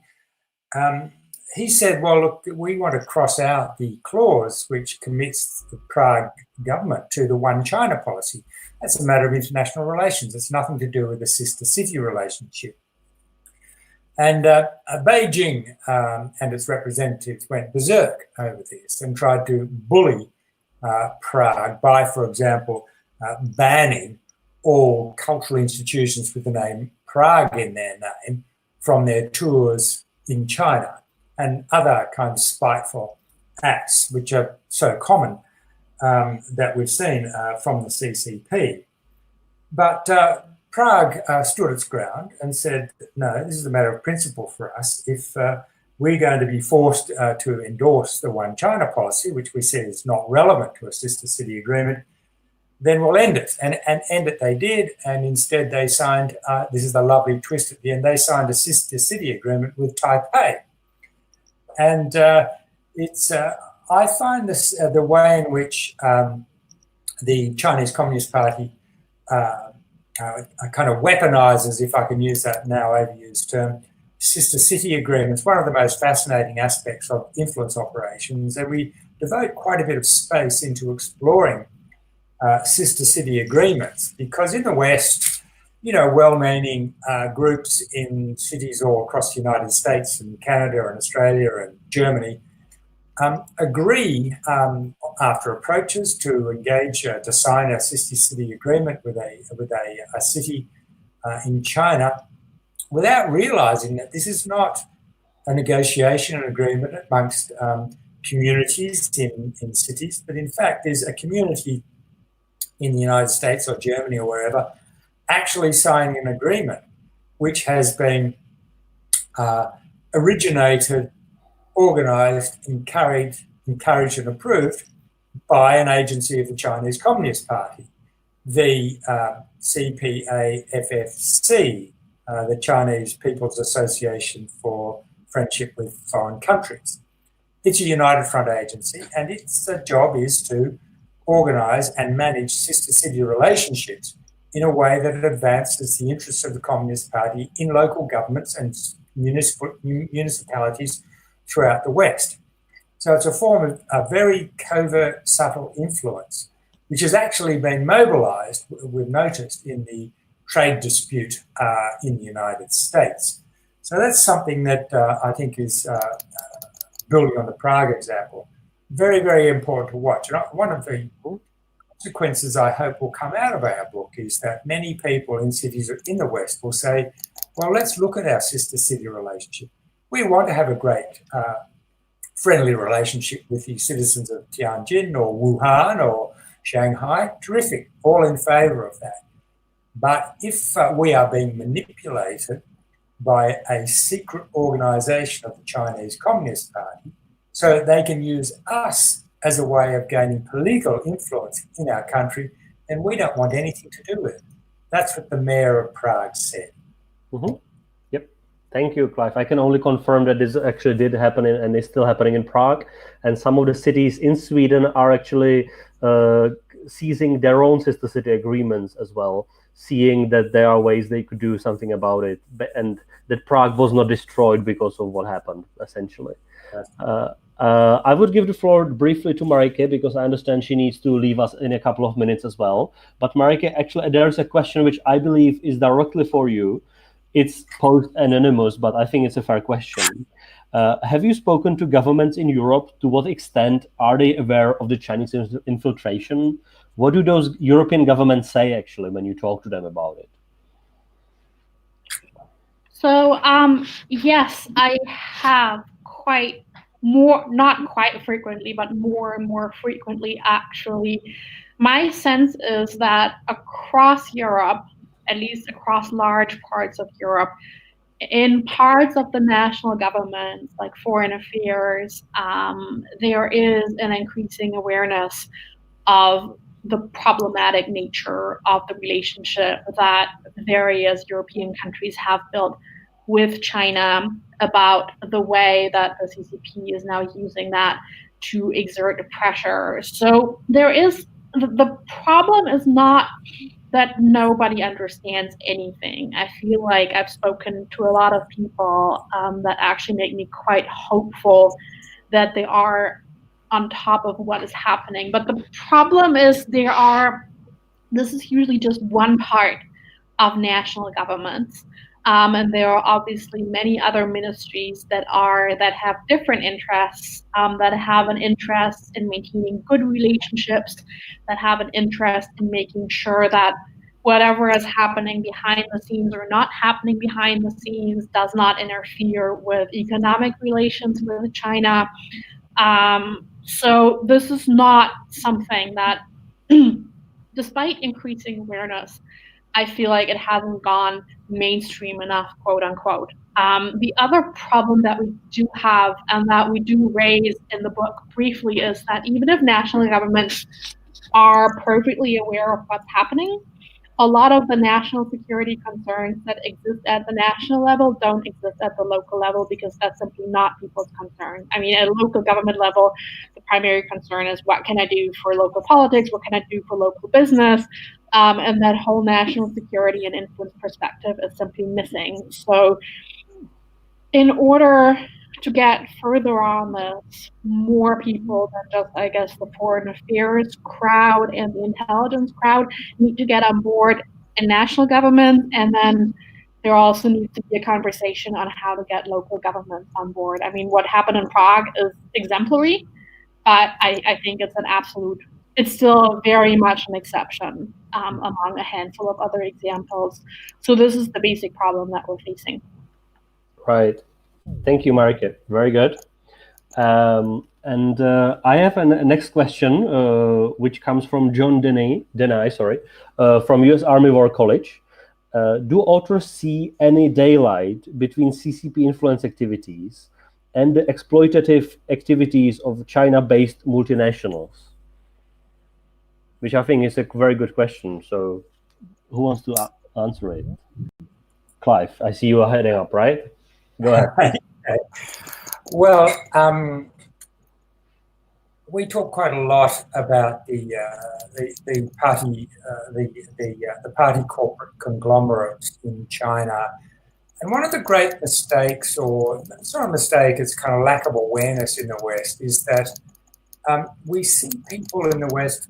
he said, well, look, we want to cross out the clause which commits the Prague government to the one China policy. That's a matter of international relations. It's nothing to do with the sister city relationship. And Beijing and its representatives went berserk over this and tried to bully Prague by, for example, banning all cultural institutions with the name Prague in their name from their tours in China, and other kind of spiteful acts, which are so common that we've seen from the CCP. But Prague stood its ground and said, no, this is a matter of principle for us. If we're going to be forced to endorse the one China policy, which we said is not relevant to a sister city agreement, then we'll end it. And end it they did, and instead they signed, this is the lovely twist at the end, they signed a sister city agreement with Taipei. And I find this, the way in which the Chinese Communist Party kind of weaponizes, if I can use that now overused term, sister city agreements, one of the most fascinating aspects of influence operations. And we devote quite a bit of space into exploring sister city agreements, because in the West, well-meaning groups in cities all across the United States and Canada and Australia and Germany agree after approaches to engage to sign a sister city agreement with a city in China, without realizing that this is not a negotiation, an agreement amongst communities in cities, but in fact there's a community in the United States or Germany or wherever actually signing an agreement which has been originated, organised, encouraged and approved by an agency of the Chinese Communist Party, the CPAFFC, the Chinese People's Association for Friendship with Foreign Countries. It's a United Front agency, and its job is to organise and manage sister city relationships in a way that advances the interests of the Communist Party in local governments and municipalities throughout the West. So it's a form of a very covert, subtle influence, which has actually been mobilised, we've noticed, in the trade dispute in the United States. So that's something that I think is, building on the Prague example, very, very important to watch. And one of the consequences I hope will come out of our book is that many people in cities in the West will say, well, let's look at our sister city relationship. We want to have a great friendly relationship with the citizens of Tianjin or Wuhan or Shanghai. Terrific, all in favour of that. But if we are being manipulated by a secret organisation of the Chinese Communist Party so that they can use us as a way of gaining political influence in our country, then we don't want anything to do with it. That's what the mayor of Prague said. Mm-hmm. Yep. Thank you, Clive. I can only confirm that this actually did happen and is still happening in Prague. And some of the cities in Sweden are actually seizing their own sister city agreements as well, seeing that there are ways they could do something about it, and that Prague was not destroyed because of what happened, essentially. I would give the floor briefly to Mareike, because I understand she needs to leave us in a couple of minutes as well. But Mareike, actually, there's a question which I believe is directly for you. It's posed anonymous, but I think it's a fair question. Have you spoken to governments in Europe? To what extent are they aware of the Chinese infiltration? What do those European governments say, actually, when you talk to them about it? So, yes, I have not quite frequently, but more and more frequently, actually. My sense is that across Europe, at least across large parts of Europe, in parts of the national government, like foreign affairs, there is an increasing awareness of the problematic nature of the relationship that various European countries have built with China, about the way that the CCP is now using that to exert pressure. So the problem is not that nobody understands anything. I feel like I've spoken to a lot of people that actually make me quite hopeful that they are on top of what is happening. But the problem is this is usually just one part of national governments. And there are obviously many other ministries that have different interests, that have an interest in maintaining good relationships, that have an interest in making sure that whatever is happening behind the scenes or not happening behind the scenes does not interfere with economic relations with China. So this is not something that, despite increasing awareness, I feel like it hasn't gone mainstream enough, quote unquote. The other problem that we do have, and that we do raise in the book briefly, is that even if national governments are perfectly aware of what's happening, a lot of the national security concerns that exist at the national level don't exist at the local level, because that's simply not people's concern. I mean, at a local government level, the primary concern is, what can I do for local politics? What can I do for local business? And that whole national security and influence perspective is simply missing. So in order to get further on this, more people than just, I guess, the foreign affairs crowd and the intelligence crowd need to get on board in national government. And then there also needs to be a conversation on how to get local governments on board. I mean, what happened in Prague is exemplary, but I think it's an absolute it's still very much an exception among a handful of other examples. So this is the basic problem that we're facing. Right. Thank you, Mareike. Very good. And I have a next question, which comes from John Deney, from U.S. Army War College. Do authors see any daylight between CCP influence activities and the exploitative activities of China-based multinationals? Which I think is a very good question. So who wants to answer it? Clive, I see you are heading up, right? Go ahead. Well, we talk quite a lot about the party corporate conglomerate in China, and one of the great mistakes, or it's not a mistake, it's kind of lack of awareness in the West, is that we see people in the West,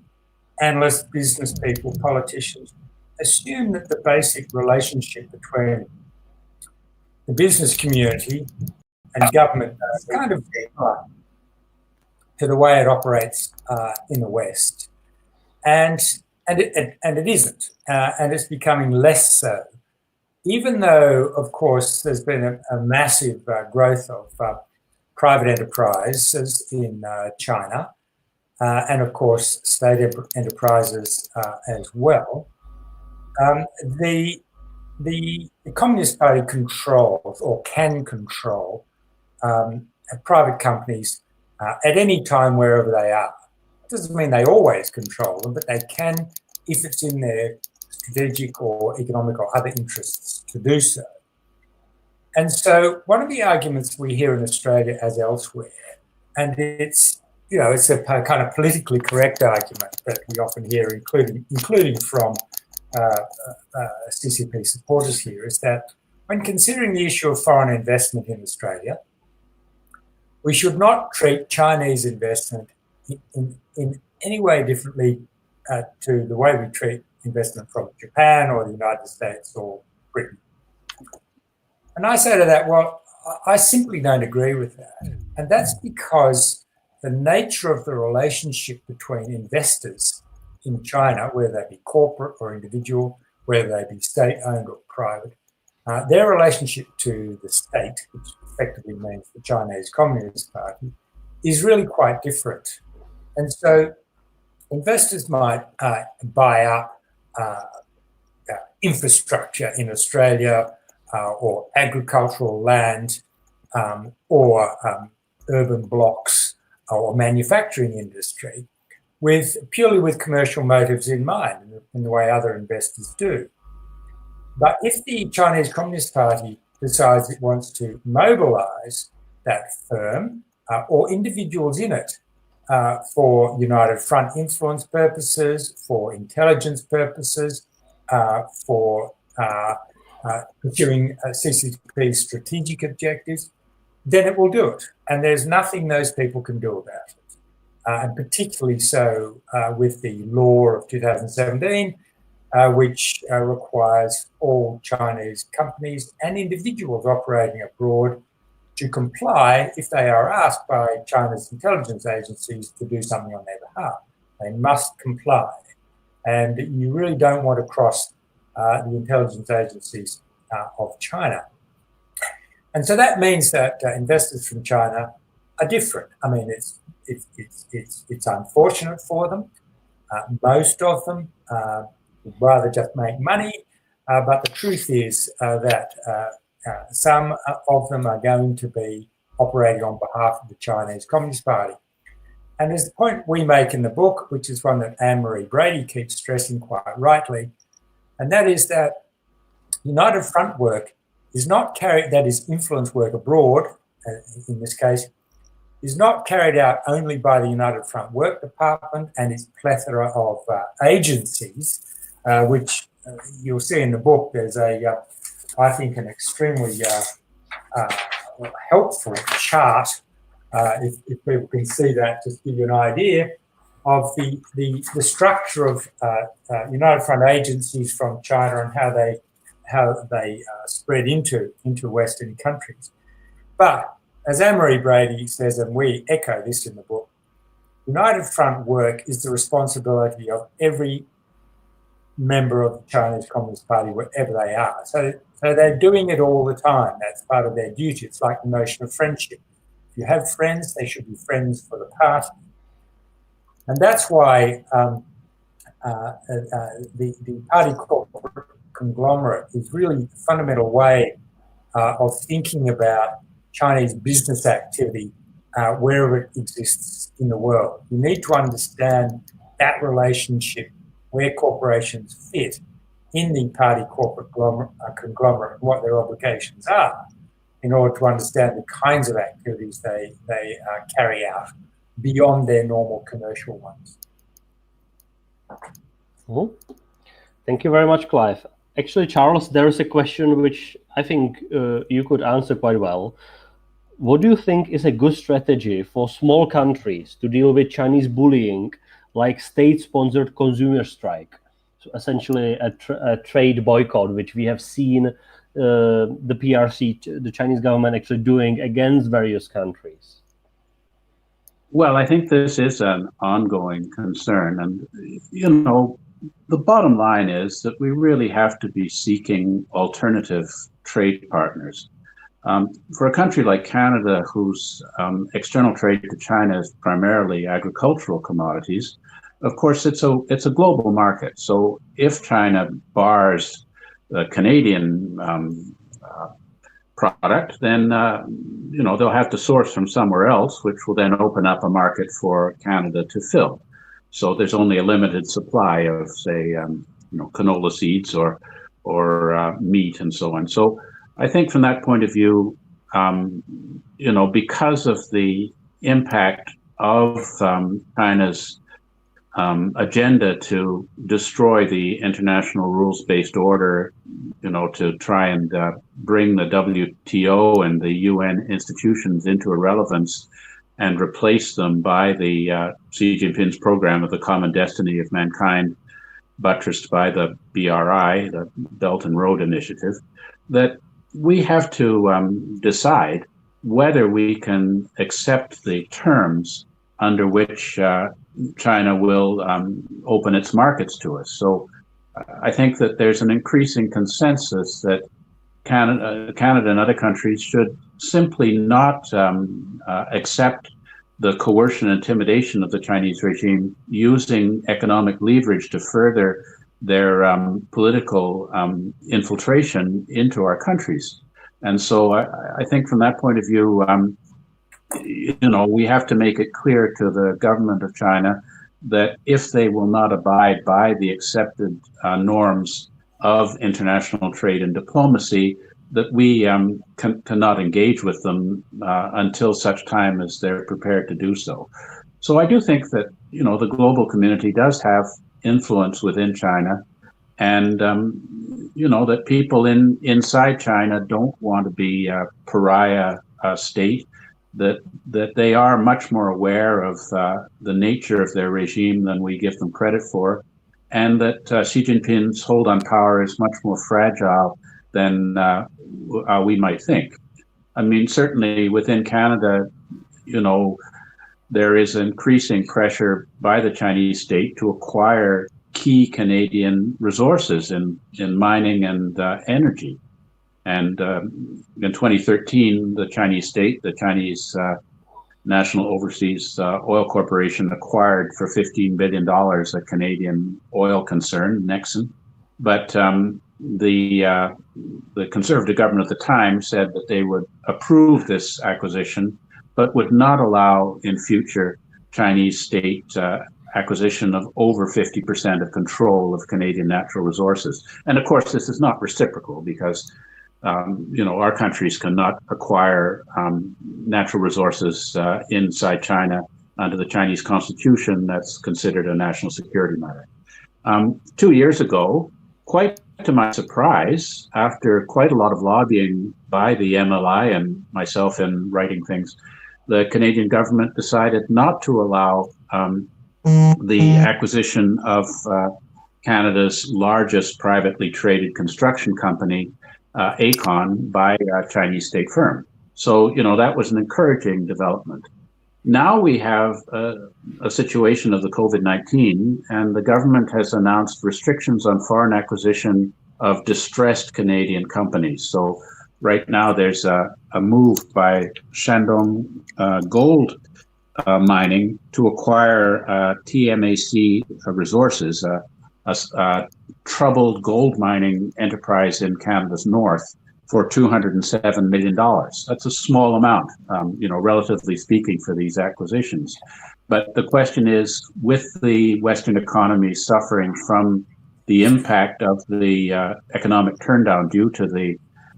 analysts, business people, politicians, assume that the basic relationship between the business community and government is kind of similar to the way it operates in the West, and it isn't, and it's becoming less so. Even though, of course, there's been a massive growth of private enterprises in China, and of course state enterprises as well. The Communist Party controls, or can control, private companies at any time wherever they are. It doesn't mean they always control them, but they can if it's in their strategic or economic or other interests to do so. And so one of the arguments we hear in Australia as elsewhere, and it's a kind of politically correct argument that we often hear, including from CCP supporters here, is that when considering the issue of foreign investment in Australia, we should not treat Chinese investment in any way differently to the way we treat investment from Japan or the United States or Britain. And I say to that, well, I simply don't agree with that. And that's because the nature of the relationship between investors in China, whether they be corporate or individual, whether they be state-owned or private, their relationship to the state, which effectively means the Chinese Communist Party, is really quite different. And so investors might buy up infrastructure in Australia or agricultural land or urban blocks or manufacturing industry purely with commercial motives in mind, in the way other investors do. But if the Chinese Communist Party decides it wants to mobilize that firm or individuals in it for United Front influence purposes, for intelligence purposes, for pursuing CCP's strategic objectives, then it will do it. And there's nothing those people can do about it. And particularly so with the law of 2017, which requires all Chinese companies and individuals operating abroad to comply if they are asked by China's intelligence agencies to do something on their behalf. They must comply. And you really don't want to cross the intelligence agencies of China. And so that means that investors from China are different. I mean, it's unfortunate for them. Most of them would rather just make money, but the truth is that some of them are going to be operating on behalf of the Chinese Communist Party. And there's the point we make in the book, which is one that Anne-Marie Brady keeps stressing quite rightly, and that is that United Front work is not carried, that is influence work abroad, in this case, is not carried out only by the United Front Work Department and its plethora of agencies, which you'll see in the book. There's I think, an extremely helpful chart, if people can see that, just to give you an idea of the structure of United Front agencies from China and how they spread into Western countries. But as Anne-Marie Brady says, and we echo this in the book, United Front work is the responsibility of every member of the Chinese Communist Party, wherever they are. So they're doing it all the time. That's part of their duty. It's like the notion of friendship. If you have friends, they should be friends for the party. And that's why the party corporate conglomerate is really a fundamental way of thinking about Chinese business activity wherever it exists in the world. You need to understand that relationship where corporations fit in the party corporate conglomerate, what their obligations are, in order to understand the kinds of activities they carry out beyond their normal commercial ones. Thank you very much, Clive. Actually, Charles, there is a question which I think you could answer quite well. What do you think is a good strategy for small countries to deal with Chinese bullying, like state-sponsored consumer strike? So essentially a trade boycott, which we have seen the PRC, the Chinese government, actually doing against various countries. Well, I think this is an ongoing concern. And, you know, the bottom line is that we really have to be seeking alternative trade partners. For a country like Canada, whose external trade to China is primarily agricultural commodities, of course, it's a global market. So if China bars the Canadian product, then you know, they'll have to source from somewhere else, which will then open up a market for Canada to fill. So there's only a limited supply of, say, you know, canola seeds or meat and so on. So I think from that point of view, you know, because of the impact of China's agenda to destroy the international rules-based order, you know, to try and bring the WTO and the UN institutions into irrelevance and replace them by the Xi Jinping's program of the common destiny of mankind, buttressed by the BRI, the Belt and Road Initiative, that we have to decide whether we can accept the terms under which China will open its markets to us. So I think that there's an increasing consensus that Canada and other countries should simply not accept the coercion and intimidation of the Chinese regime, using economic leverage to further their political infiltration into our countries. And so I think from that point of view, you know, we have to make it clear to the government of China that if they will not abide by the accepted norms of international trade and diplomacy, that we cannot engage with them until such time as they're prepared to do so. So I do think that, you know, the global community does have influence within China, and you know, that people inside China don't want to be a pariah state, that they are much more aware of the nature of their regime than we give them credit for, and that Xi Jinping's hold on power is much more fragile than we might think. I mean, certainly within Canada, you know, there is increasing pressure by the Chinese state to acquire key Canadian resources in mining and energy. And in 2013, the Chinese state, the Chinese National Overseas Oil Corporation, acquired for $15 billion a Canadian oil concern, Nexen. But the Conservative government at the time said that they would approve this acquisition, but would not allow in future Chinese state acquisition of over 50% of control of Canadian natural resources. And of course, this is not reciprocal, because you know, our countries cannot acquire natural resources inside China under the Chinese constitution. That's considered a national security matter. 2 years ago, quite to my surprise, after quite a lot of lobbying by the MLI and myself in writing things, the Canadian government decided not to allow the acquisition of Canada's largest privately traded construction company, Aecon, by a Chinese state firm. So, you know, that was an encouraging development. Now we have a situation of the COVID-19, and the government has announced restrictions on foreign acquisition of distressed Canadian companies. So right now there's a move by Shandong Gold Mining to acquire TMAC Resources, a troubled gold mining enterprise in Canada's north, for $207 million. That's a small amount, relatively speaking, for these acquisitions. But the question is, with the Western economy suffering from the impact of the economic turndown due to the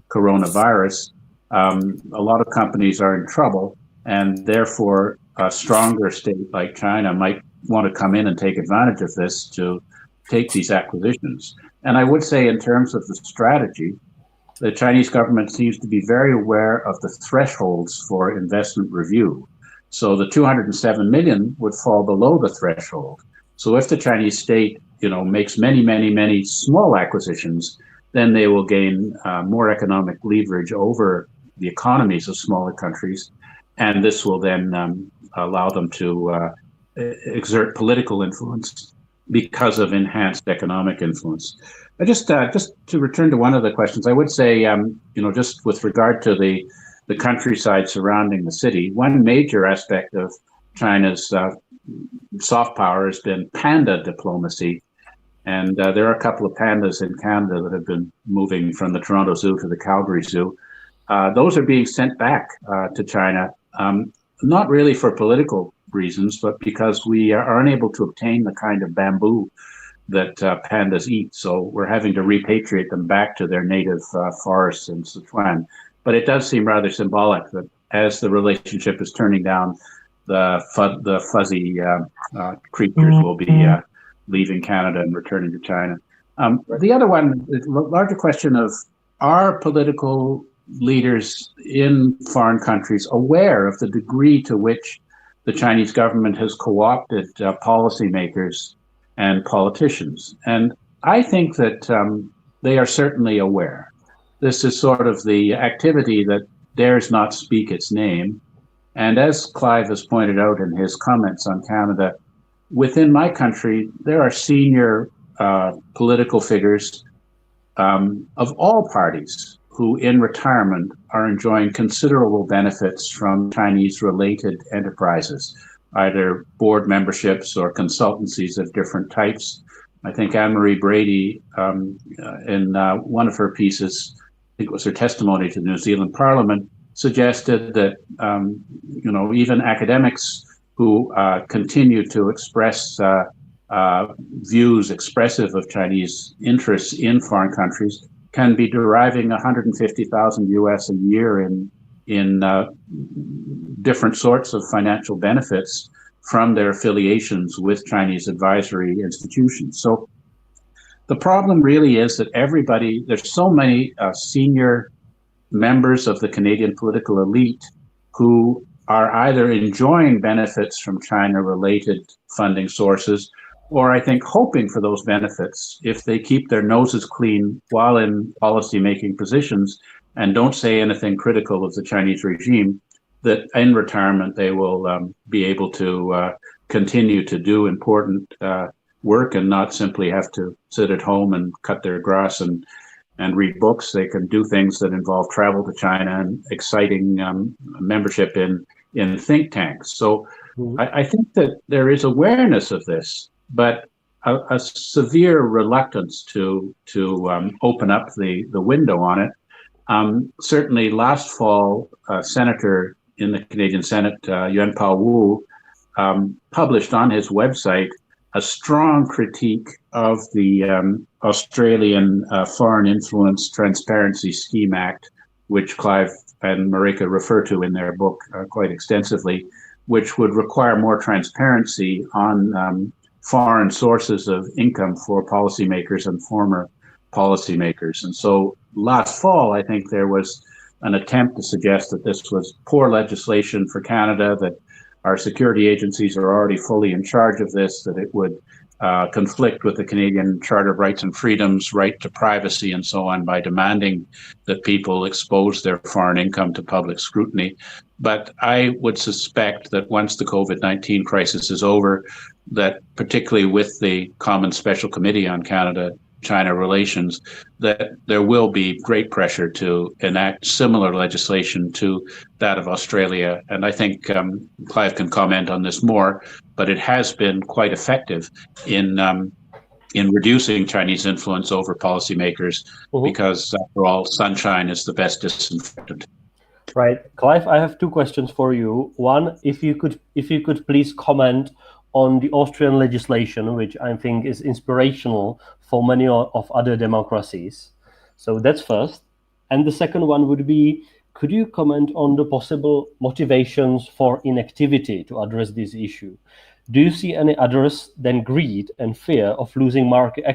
coronavirus, a lot of companies are in trouble, and therefore a stronger state like China might want to come in and take advantage of this to take these acquisitions. And I would say, in terms of the strategy, the Chinese government seems to be very aware of the thresholds for investment review. So the 207 million would fall below the threshold. So if the Chinese state, makes many, many, many small acquisitions, then they will gain more economic leverage over the economies of smaller countries, and this will then allow them to exert political influence because of enhanced economic influence. I just to return to one of the questions, I would say, just with regard to the countryside surrounding the city, one major aspect of China's soft power has been panda diplomacy. And there are a couple of pandas in Canada that have been moving from the Toronto Zoo to the Calgary Zoo. Those are being sent back to China, not really for political reasons, but because we are unable to obtain the kind of bamboo that pandas eat. So we're having to repatriate them back to their native forests in Sichuan. But it does seem rather symbolic that as the relationship is turning down, the fuzzy creatures will be leaving Canada and returning to China. The other one, the larger question of, are political leaders in foreign countries aware of the degree to which the Chinese government has co-opted policymakers and politicians? And I think that they are certainly aware. This is sort of the activity that dares not speak its name. And as Clive has pointed out in his comments on Canada, within my country, there are senior political figures of all parties who in retirement are enjoying considerable benefits from Chinese-related enterprises, either board memberships or consultancies of different types. I think Anne-Marie Brady, in one of her pieces, I think it was her testimony to the New Zealand Parliament, suggested that even academics who continue to express views expressive of Chinese interests in foreign countries can be deriving $150,000 US a year in different sorts of financial benefits from their affiliations with Chinese advisory institutions. So the problem really is that there's so many senior members of the Canadian political elite who are either enjoying benefits from China-related funding sources, or I think hoping for those benefits if they keep their noses clean while in policy-making positions and don't say anything critical of the Chinese regime, that in retirement they will be able to continue to do important work and not simply have to sit at home and cut their grass and read books. They can do things that involve travel to China and exciting membership in think tanks. So I think that there is awareness of this, but a severe reluctance to open up the window on it. Certainly last fall, Senator in the Canadian Senate, Yuan Pao Wu, published on his website a strong critique of the Australian Foreign Influence Transparency Scheme Act, which Clive and Mareike refer to in their book quite extensively, which would require more transparency on foreign sources of income for policymakers and former policymakers. And so last fall, I think there was an attempt to suggest that this was poor legislation for Canada, that our security agencies are already fully in charge of this, that it would conflict with the Canadian Charter of Rights and Freedoms, right to privacy and so on, by demanding that people expose their foreign income to public scrutiny. But I would suspect that once the COVID-19 crisis is over, that particularly with the Common Special Committee on Canada-China relations, that there will be great pressure to enact similar legislation to that of Australia. And I think Clive can comment on this more, but it has been quite effective in reducing Chinese influence over policymakers, because after all, sunshine is the best disinfectant. Right, Clive, I have two questions for you. One, if you could please comment on the Austrian legislation, which I think is inspirational for many of other democracies. So that's first. And the second one would be, could you comment on the possible motivations for inactivity to address this issue? Do you see any others than greed and fear of losing market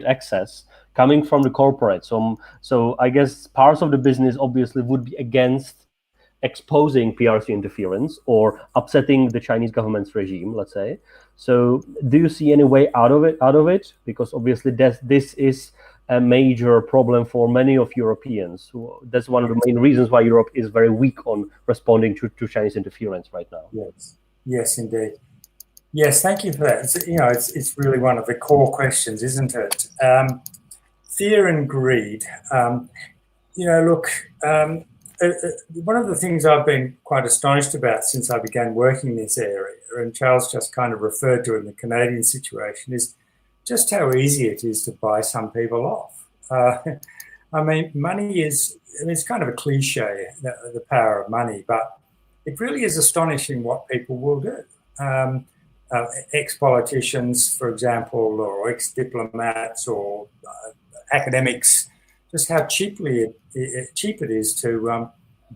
access coming from the corporate? So I guess parts of the business obviously would be against exposing PRC interference or upsetting the Chinese government's regime, let's say. So do you see any way out of it? Because obviously this is a major problem for many of Europeans. That's one of the main reasons why Europe is very weak on responding to Chinese interference right now. Yes, indeed. Yes, thank you for that. It's really one of the core questions, isn't it? Fear and greed. One of the things I've been quite astonished about since I began working in this area, and Charles just kind of referred to it in the Canadian situation, is just how easy it is to buy some people off. Money is, it's kind of a cliche, the power of money, but it really is astonishing what people will do. Ex-politicians, for example, or ex-diplomats or academics, just how cheap it is to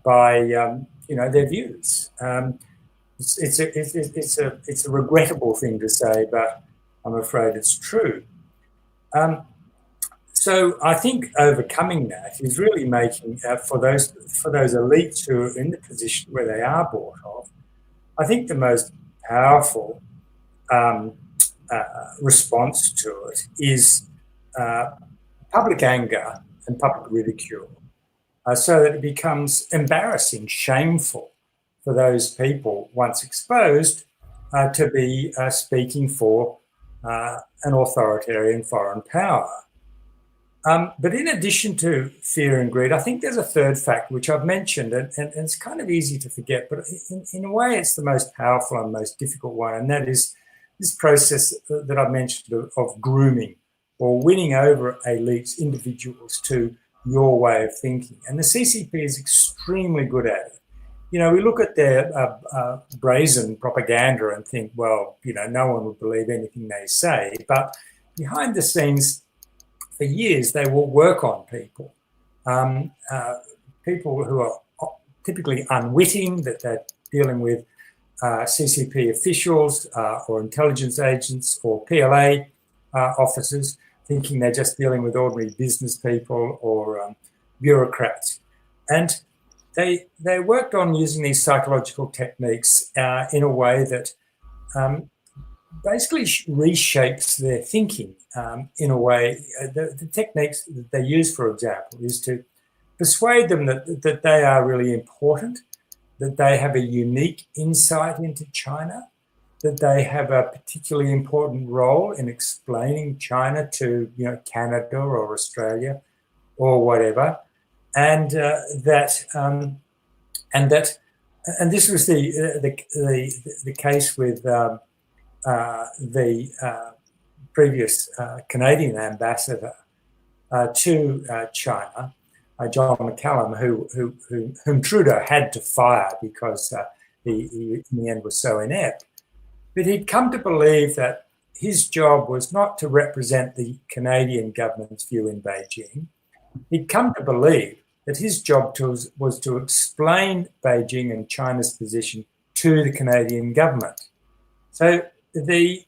buy, their views. It's a regrettable thing to say, but I'm afraid it's true. So I think overcoming that is really making for those elites who are in the position where they are bought off, I think the most powerful response to it is public anger and public ridicule, so that it becomes embarrassing, shameful for those people once exposed to be speaking for an authoritarian foreign power. But in addition to fear and greed, I think there's a third factor which I've mentioned, and it's kind of easy to forget, but in a way it's the most powerful and most difficult one, and that is this process that I've mentioned of grooming, or winning over elites, individuals, to your way of thinking. And the CCP is extremely good at it. We look at their brazen propaganda and think, well, no one would believe anything they say. But behind the scenes, for years, they will work on people, people who are typically unwitting, that they're dealing with CCP officials or intelligence agents or PLA officers, thinking they're just dealing with ordinary business people or bureaucrats. And they worked on using these psychological techniques in a way that basically reshapes their thinking in a way. The techniques that they use, for example, is to persuade them that they are really important, that they have a unique insight into China, that they have a particularly important role in explaining China to Canada or Australia or whatever, and this was the case with the previous Canadian ambassador to China, John McCallum, whom Trudeau had to fire because he in the end was so inept. But he'd come to believe that his job was not to represent the Canadian government's view in Beijing. He'd come to believe that his job was to explain Beijing and China's position to the Canadian government. So the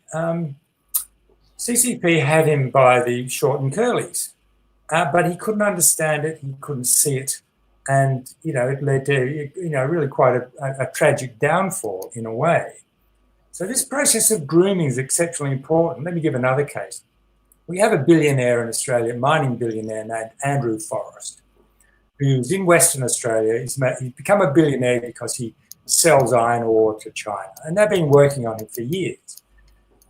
CCP had him by the short and curlies, but he couldn't understand it, he couldn't see it, and it led to really quite a tragic downfall in a way. So this process of grooming is exceptionally important. Let me give another case. We have a billionaire in Australia, mining billionaire named Andrew Forrest. who's in Western Australia. He's become a billionaire because he sells iron ore to China, and they've been working on him for years.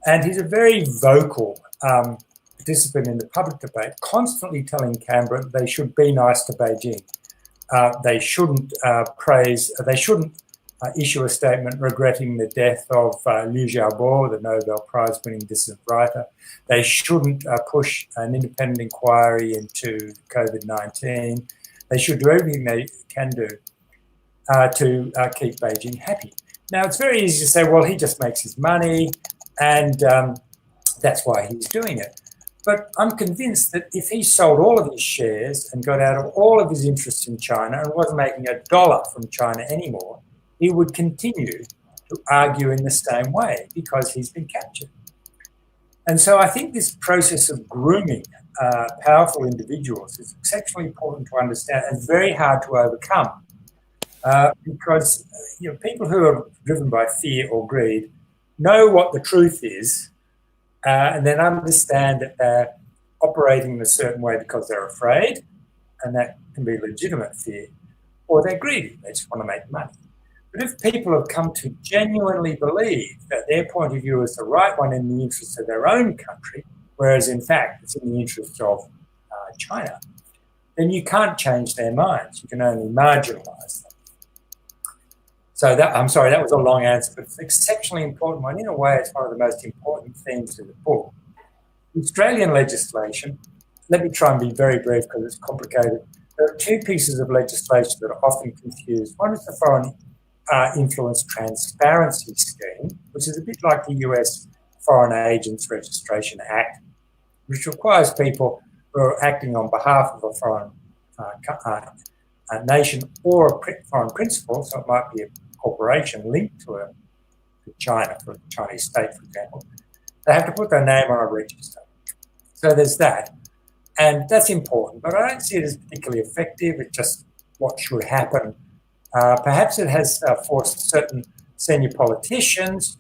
And he's a very vocal participant in the public debate, constantly telling Canberra they should be nice to Beijing. They shouldn't issue a statement regretting the death of Liu Xiaobo, the Nobel Prize-winning dissident writer. They shouldn't push an independent inquiry into COVID-19. They should do everything they can do to keep Beijing happy. Now, it's very easy to say, well, he just makes his money and that's why he's doing it. But I'm convinced that if he sold all of his shares and got out of all of his interests in China and wasn't making $1 from China anymore, he would continue to argue in the same way because he's been captured. And so I think this process of grooming powerful individuals is exceptionally important to understand and very hard to overcome because people who are driven by fear or greed know what the truth is and then understand that they're operating in a certain way because they're afraid, and that can be legitimate fear, or they're greedy, they just want to make money. But if people have come to genuinely believe that their point of view is the right one in the interest of their own country, whereas in fact it's in the interest of China, then you can't change their minds. You can only marginalise them. So I'm sorry, that was a long answer, but it's an exceptionally important one. In a way, it's one of the most important themes of the book. Australian legislation, let me try and be very brief because it's complicated. There are two pieces of legislation that are often confused. One is the Foreign Influence Transparency Scheme, which is a bit like the US Foreign Agents Registration Act, which requires people who are acting on behalf of a foreign nation or a foreign principal, so it might be a corporation linked to China, for the Chinese state, for example, they have to put their name on a register. So there's that. And that's important, but I don't see it as particularly effective. It's just what should happen. Perhaps it has forced certain senior politicians,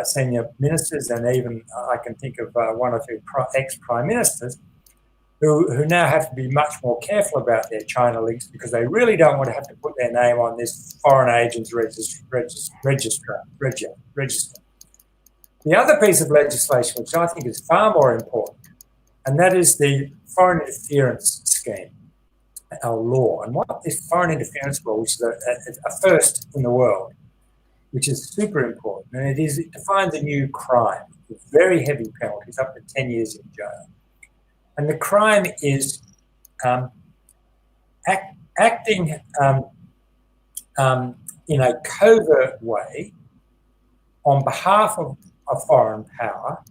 senior ministers, and even I can think of one or two ex-prime ministers who now have to be much more careful about their China links because they really don't want to have to put their name on this foreign agents register. The other piece of legislation, which I think is far more important, and that is the Foreign Interference Scheme, our law. And what this Foreign Interference Law, which is a first in the world, which is super important, and it defines a new crime with very heavy penalties, up to 10 years in jail. And the crime is acting in a covert way on behalf of a foreign power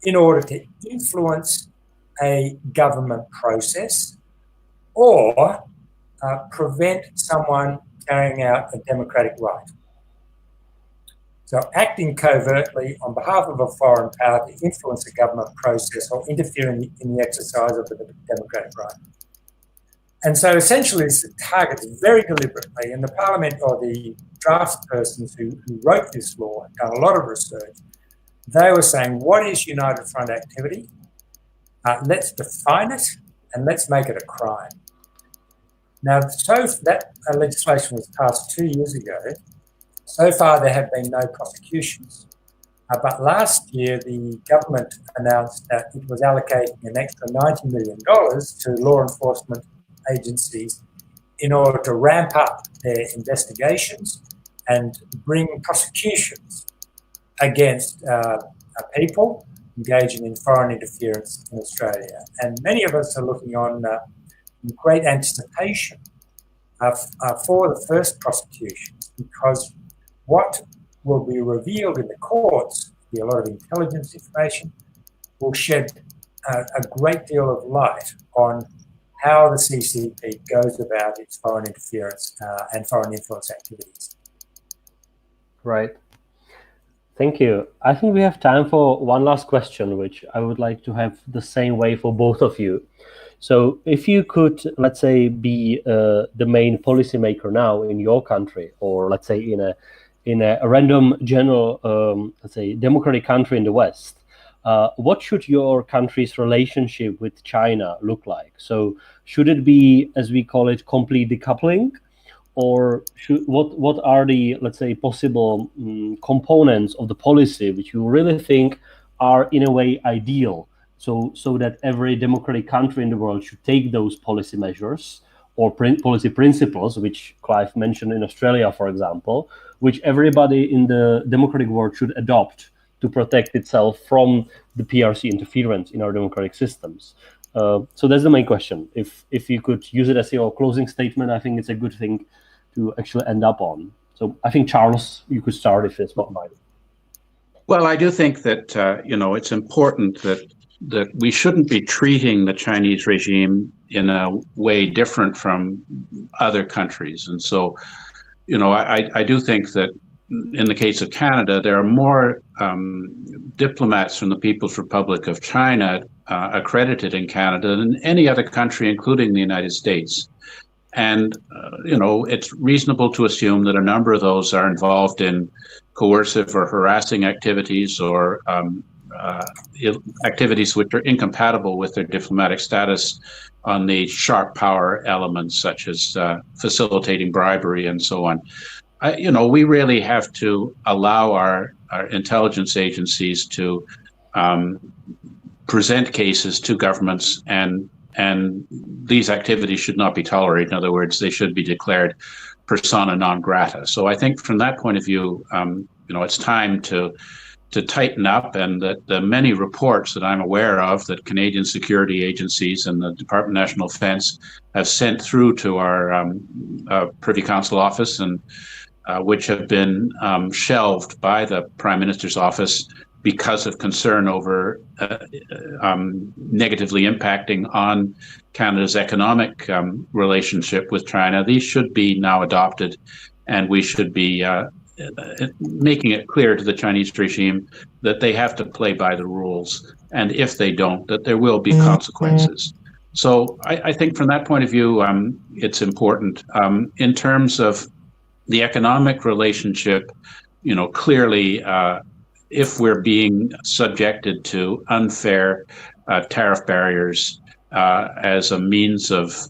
in order to influence a government process or prevent someone carrying out a democratic right. So acting covertly on behalf of a foreign power to influence a government process or interfere in the exercise of the democratic right. And so essentially this targets very deliberately, and the Parliament or the draft persons who wrote this law have done a lot of research. They were saying, what is United Front activity? Let's define it and let's make it a crime. Now, so that legislation was passed 2 years ago. So far, there have been no prosecutions. But last year, the government announced that it was allocating an extra $90 million to law enforcement agencies in order to ramp up their investigations and bring prosecutions against people engaging in foreign interference in Australia. And many of us are looking on in great anticipation for the first prosecutions, because what will be revealed in the courts, be a lot of intelligence information, will shed a great deal of light on how the CCP goes about its foreign interference and foreign influence activities. Right. Thank you. I think we have time for one last question, which I would like to have the same way for both of you. So if you could, let's say, be the main policymaker now in your country, or let's say in a random general, let's say, democratic country in the West, what should your country's relationship with China look like? So should it be, as we call it, complete decoupling? Or what are the, let's say, possible components of the policy which you really think are in a way ideal, so that every democratic country in the world should take those policy measures or policy principles, which Clive mentioned in Australia, for example, which everybody in the democratic world should adopt to protect itself from the PRC interference in our democratic systems? So that's the main question. If you could use it as your closing statement, I think it's a good thing to actually end up on. So I think, Charles, you could start if it's not mine. Well, I do think that it's important that we shouldn't be treating the Chinese regime in a way different from other countries. And so, I do think that in the case of Canada, there are more diplomats from the People's Republic of China accredited in Canada than any other country, including the United States. And, it's reasonable to assume that a number of those are involved in coercive or harassing activities or activities which are incompatible with their diplomatic status on the sharp power elements, such as facilitating bribery and so on. We really have to allow our intelligence agencies to present cases to governments, and these activities should not be tolerated. In other words, they should be declared persona non grata. So I think from that point of view, it's time to tighten up, and that the many reports that I'm aware of that Canadian security agencies and the Department of National Defence have sent through to our Privy Council office, and which have been shelved by the Prime Minister's office because of concern over negatively impacting on Canada's economic relationship with China. These should be now adopted, and we should be making it clear to the Chinese regime that they have to play by the rules, and if they don't, that there will be consequences. So I think from that point of view, it's important. In terms of the economic relationship, clearly, if we're being subjected to unfair tariff barriers as a means of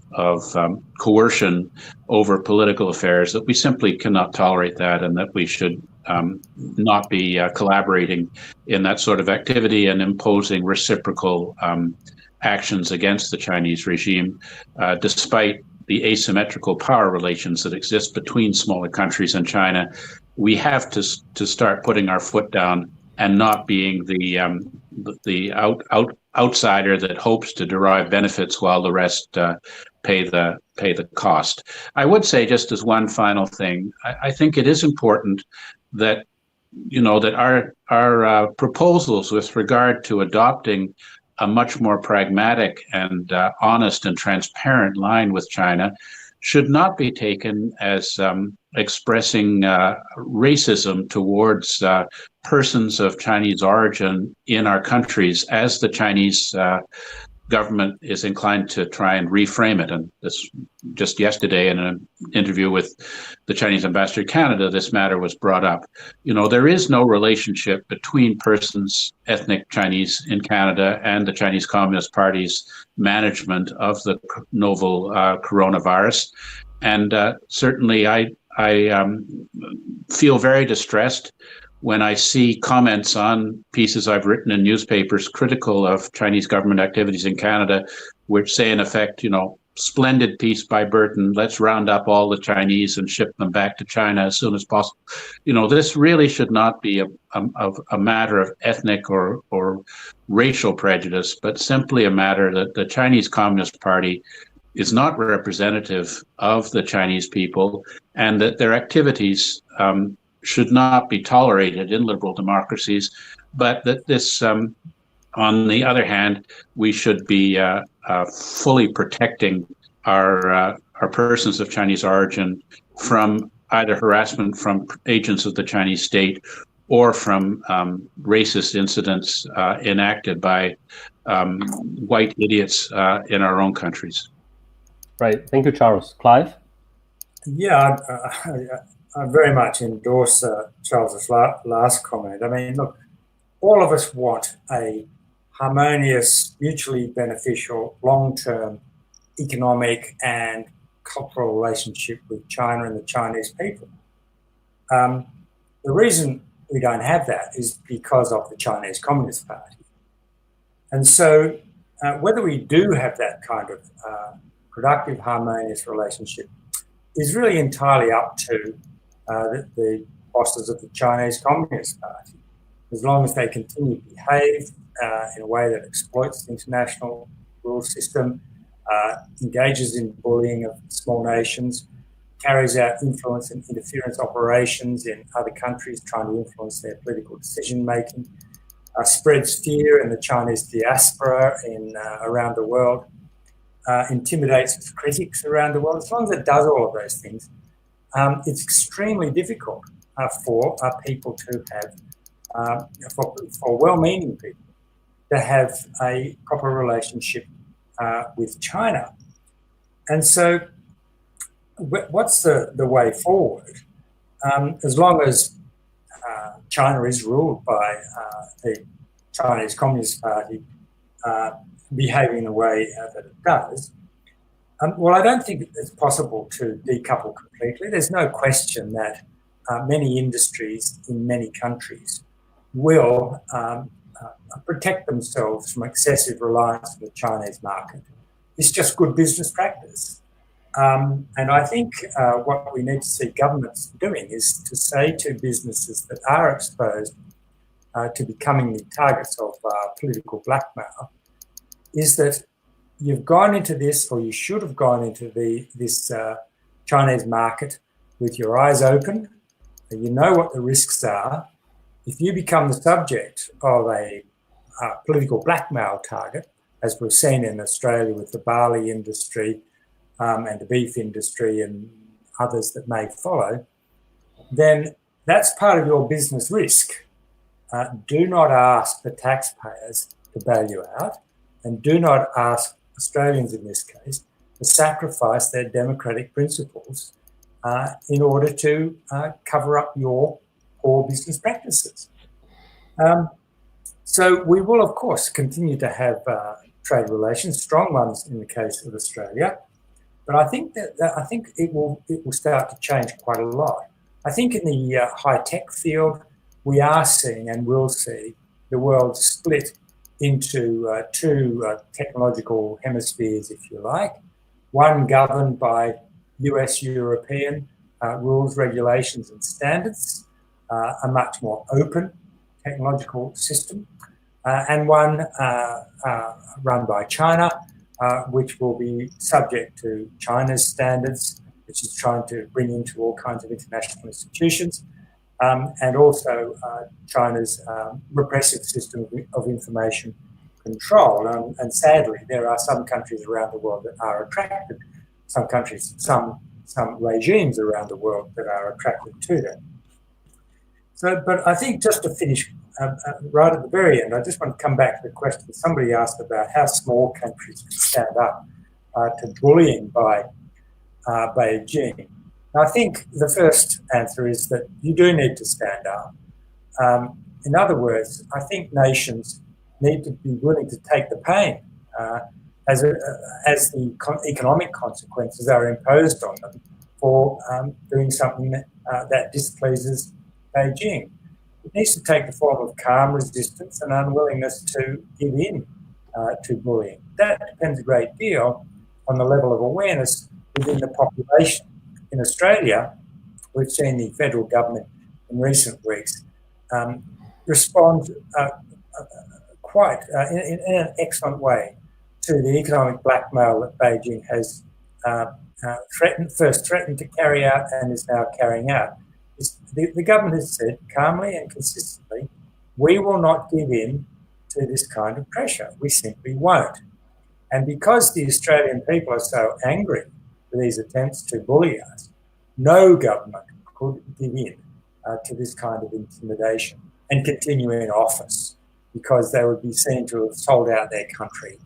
coercion over political affairs, that we simply cannot tolerate that, and that we should not be collaborating in that sort of activity and imposing reciprocal actions against the Chinese regime, despite the asymmetrical power relations that exist between smaller countries and China. We have to start putting our foot down and not being the outsider that hopes to derive benefits while the rest pay the cost. I would say, just as one final thing, I think it is important that that our proposals with regard to adopting a much more pragmatic and honest and transparent line with China should not be taken as expressing racism towards persons of Chinese origin in our countries, as the Chinese government is inclined to try and reframe it. And this, just yesterday in an interview with the Chinese ambassador to Canada, this matter was brought up. There is no relationship between persons, ethnic Chinese in Canada, and the Chinese Communist Party's management of the novel coronavirus. And certainly I feel very distressed when I see comments on pieces I've written in newspapers critical of Chinese government activities in Canada, which say, in effect, splendid piece by Burton, let's round up all the Chinese and ship them back to China as soon as possible. This really should not be a matter of ethnic or racial prejudice, but simply a matter that the Chinese Communist Party is not representative of the Chinese people, and that their activities should not be tolerated in liberal democracies, but that this, on the other hand, we should be fully protecting our persons of Chinese origin from either harassment from agents of the Chinese state or from racist incidents enacted by white idiots in our own countries. Right. Thank you, Charles. Clive? Yeah, I very much endorse Charles's last comment. I mean, look, all of us want a harmonious, mutually beneficial, long-term economic and cultural relationship with China and the Chinese people. The reason we don't have that is because of the Chinese Communist Party. And so whether we do have that kind of productive, harmonious relationship is really entirely up to the bosses of the Chinese Communist Party. As long as they continue to behave in a way that exploits the international rule system, engages in bullying of small nations, carries out influence and interference operations in other countries, trying to influence their political decision-making, spreads fear in the Chinese diaspora around the world, intimidates its critics around the world. As long as it does all of those things, it's extremely difficult for people to have, for well-meaning people, to have a proper relationship with China. And so what's the way forward? As long as China is ruled by the Chinese Communist Party behaving in the way that it does, well, I don't think it's possible to decouple completely. There's no question that many industries in many countries will protect themselves from excessive reliance on the Chinese market. It's just good business practice. And I think what we need to see governments doing is to say to businesses that are exposed to becoming the targets of political blackmail, is that you've gone into this, or you should have gone into this Chinese market with your eyes open, and you know what the risks are. If you become the subject of a political blackmail target, as we've seen in Australia with the barley industry and the beef industry and others that may follow, then that's part of your business risk. Do not ask the taxpayers to bail you out, and do not ask Australians in this case to sacrifice their democratic principles in order to cover up your poor business practices. So we will, of course, continue to have trade relations, strong ones in the case of Australia, but I think it will start to change quite a lot. I think in the high-tech field, we are seeing and will see the world split into two technological hemispheres, if you like. One governed by US, European rules, regulations and standards, a much more open technological system, and one run by China, which will be subject to China's standards, which is trying to bring into all kinds of international institutions, and also China's repressive system of information control. And sadly, there are some countries around the world that are attracted, some countries, some regimes around the world that are attracted to them. So, but I think just to finish right at the very end, I just want to come back to the question somebody asked about how small countries can stand up to bullying by Beijing. I think the first answer is that you do need to stand up. In other words, I think nations need to be willing to take the pain as the economic consequences are imposed on them for doing something that displeases Beijing. It needs to take the form of calm resistance and unwillingness to give in to bullying. That depends a great deal on the level of awareness within the population. In Australia, we've seen the federal government in recent weeks respond quite in an excellent way to the economic blackmail that Beijing has first threatened to carry out and is now carrying out. The government has said calmly and consistently, we will not give in to this kind of pressure. We simply won't. And because the Australian people are so angry for these attempts to bully us, no government could give in to this kind of intimidation and continue in office, because they would be seen to have sold out their country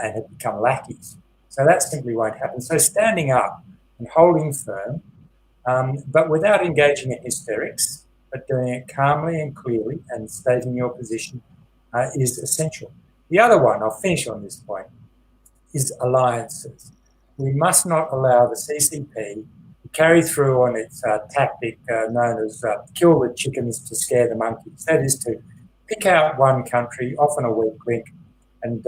and have become lackeys. So that simply won't happen. So standing up and holding firm, but without engaging in hysterics, but doing it calmly and clearly and stating your position is essential. The other one, I'll finish on this point, is alliances. We must not allow the CCP to carry through on its tactic known as kill the chickens to scare the monkeys. That is to pick out one country, often a weak link, and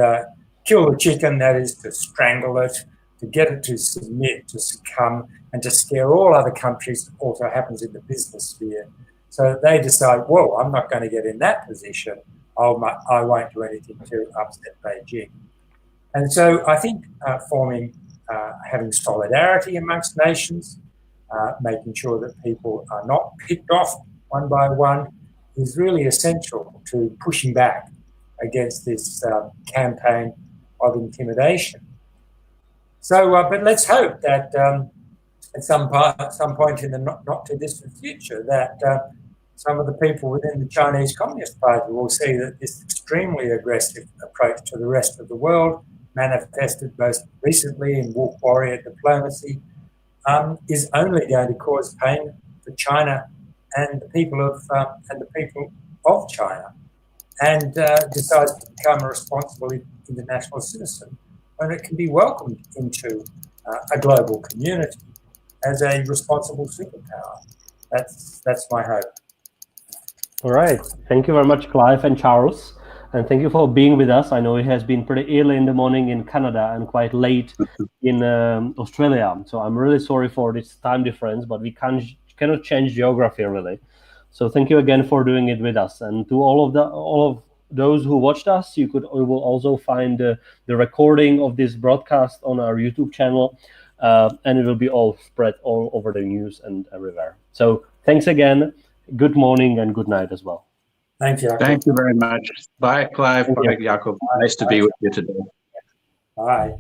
kill the chicken, that is to strangle it, to get it to submit, to succumb, and to scare all other countries. It also happens in the business sphere. So they decide, well, I'm not going to get in that position. I won't do anything to upset Beijing. And so I think having solidarity amongst nations, making sure that people are not picked off one by one is really essential to pushing back against this campaign of intimidation. So, but let's hope that at some point in the not too distant future that some of the people within the Chinese Communist Party will see that this extremely aggressive approach to the rest of the world, manifested most recently in wolf warrior diplomacy, is only going to cause pain for China and the people of China, and decides to become a responsible international citizen when it can be welcomed into a global community as a responsible superpower. That's my hope. All right. Thank you very much, Clive and Charles. And thank you for being with us. I know it has been pretty early in the morning in Canada and quite late in Australia. So I'm really sorry for this time difference, but we cannot change geography really. So thank you again for doing it with us. And to all of those who watched us, you will also find the recording of this broadcast on our YouTube channel, and it will be all spread all over the news and everywhere. So thanks again. Good morning and good night as well. Thank you. Thank you very much. Bye, Clive. Bye, Jakub. Nice to be with you today. Bye.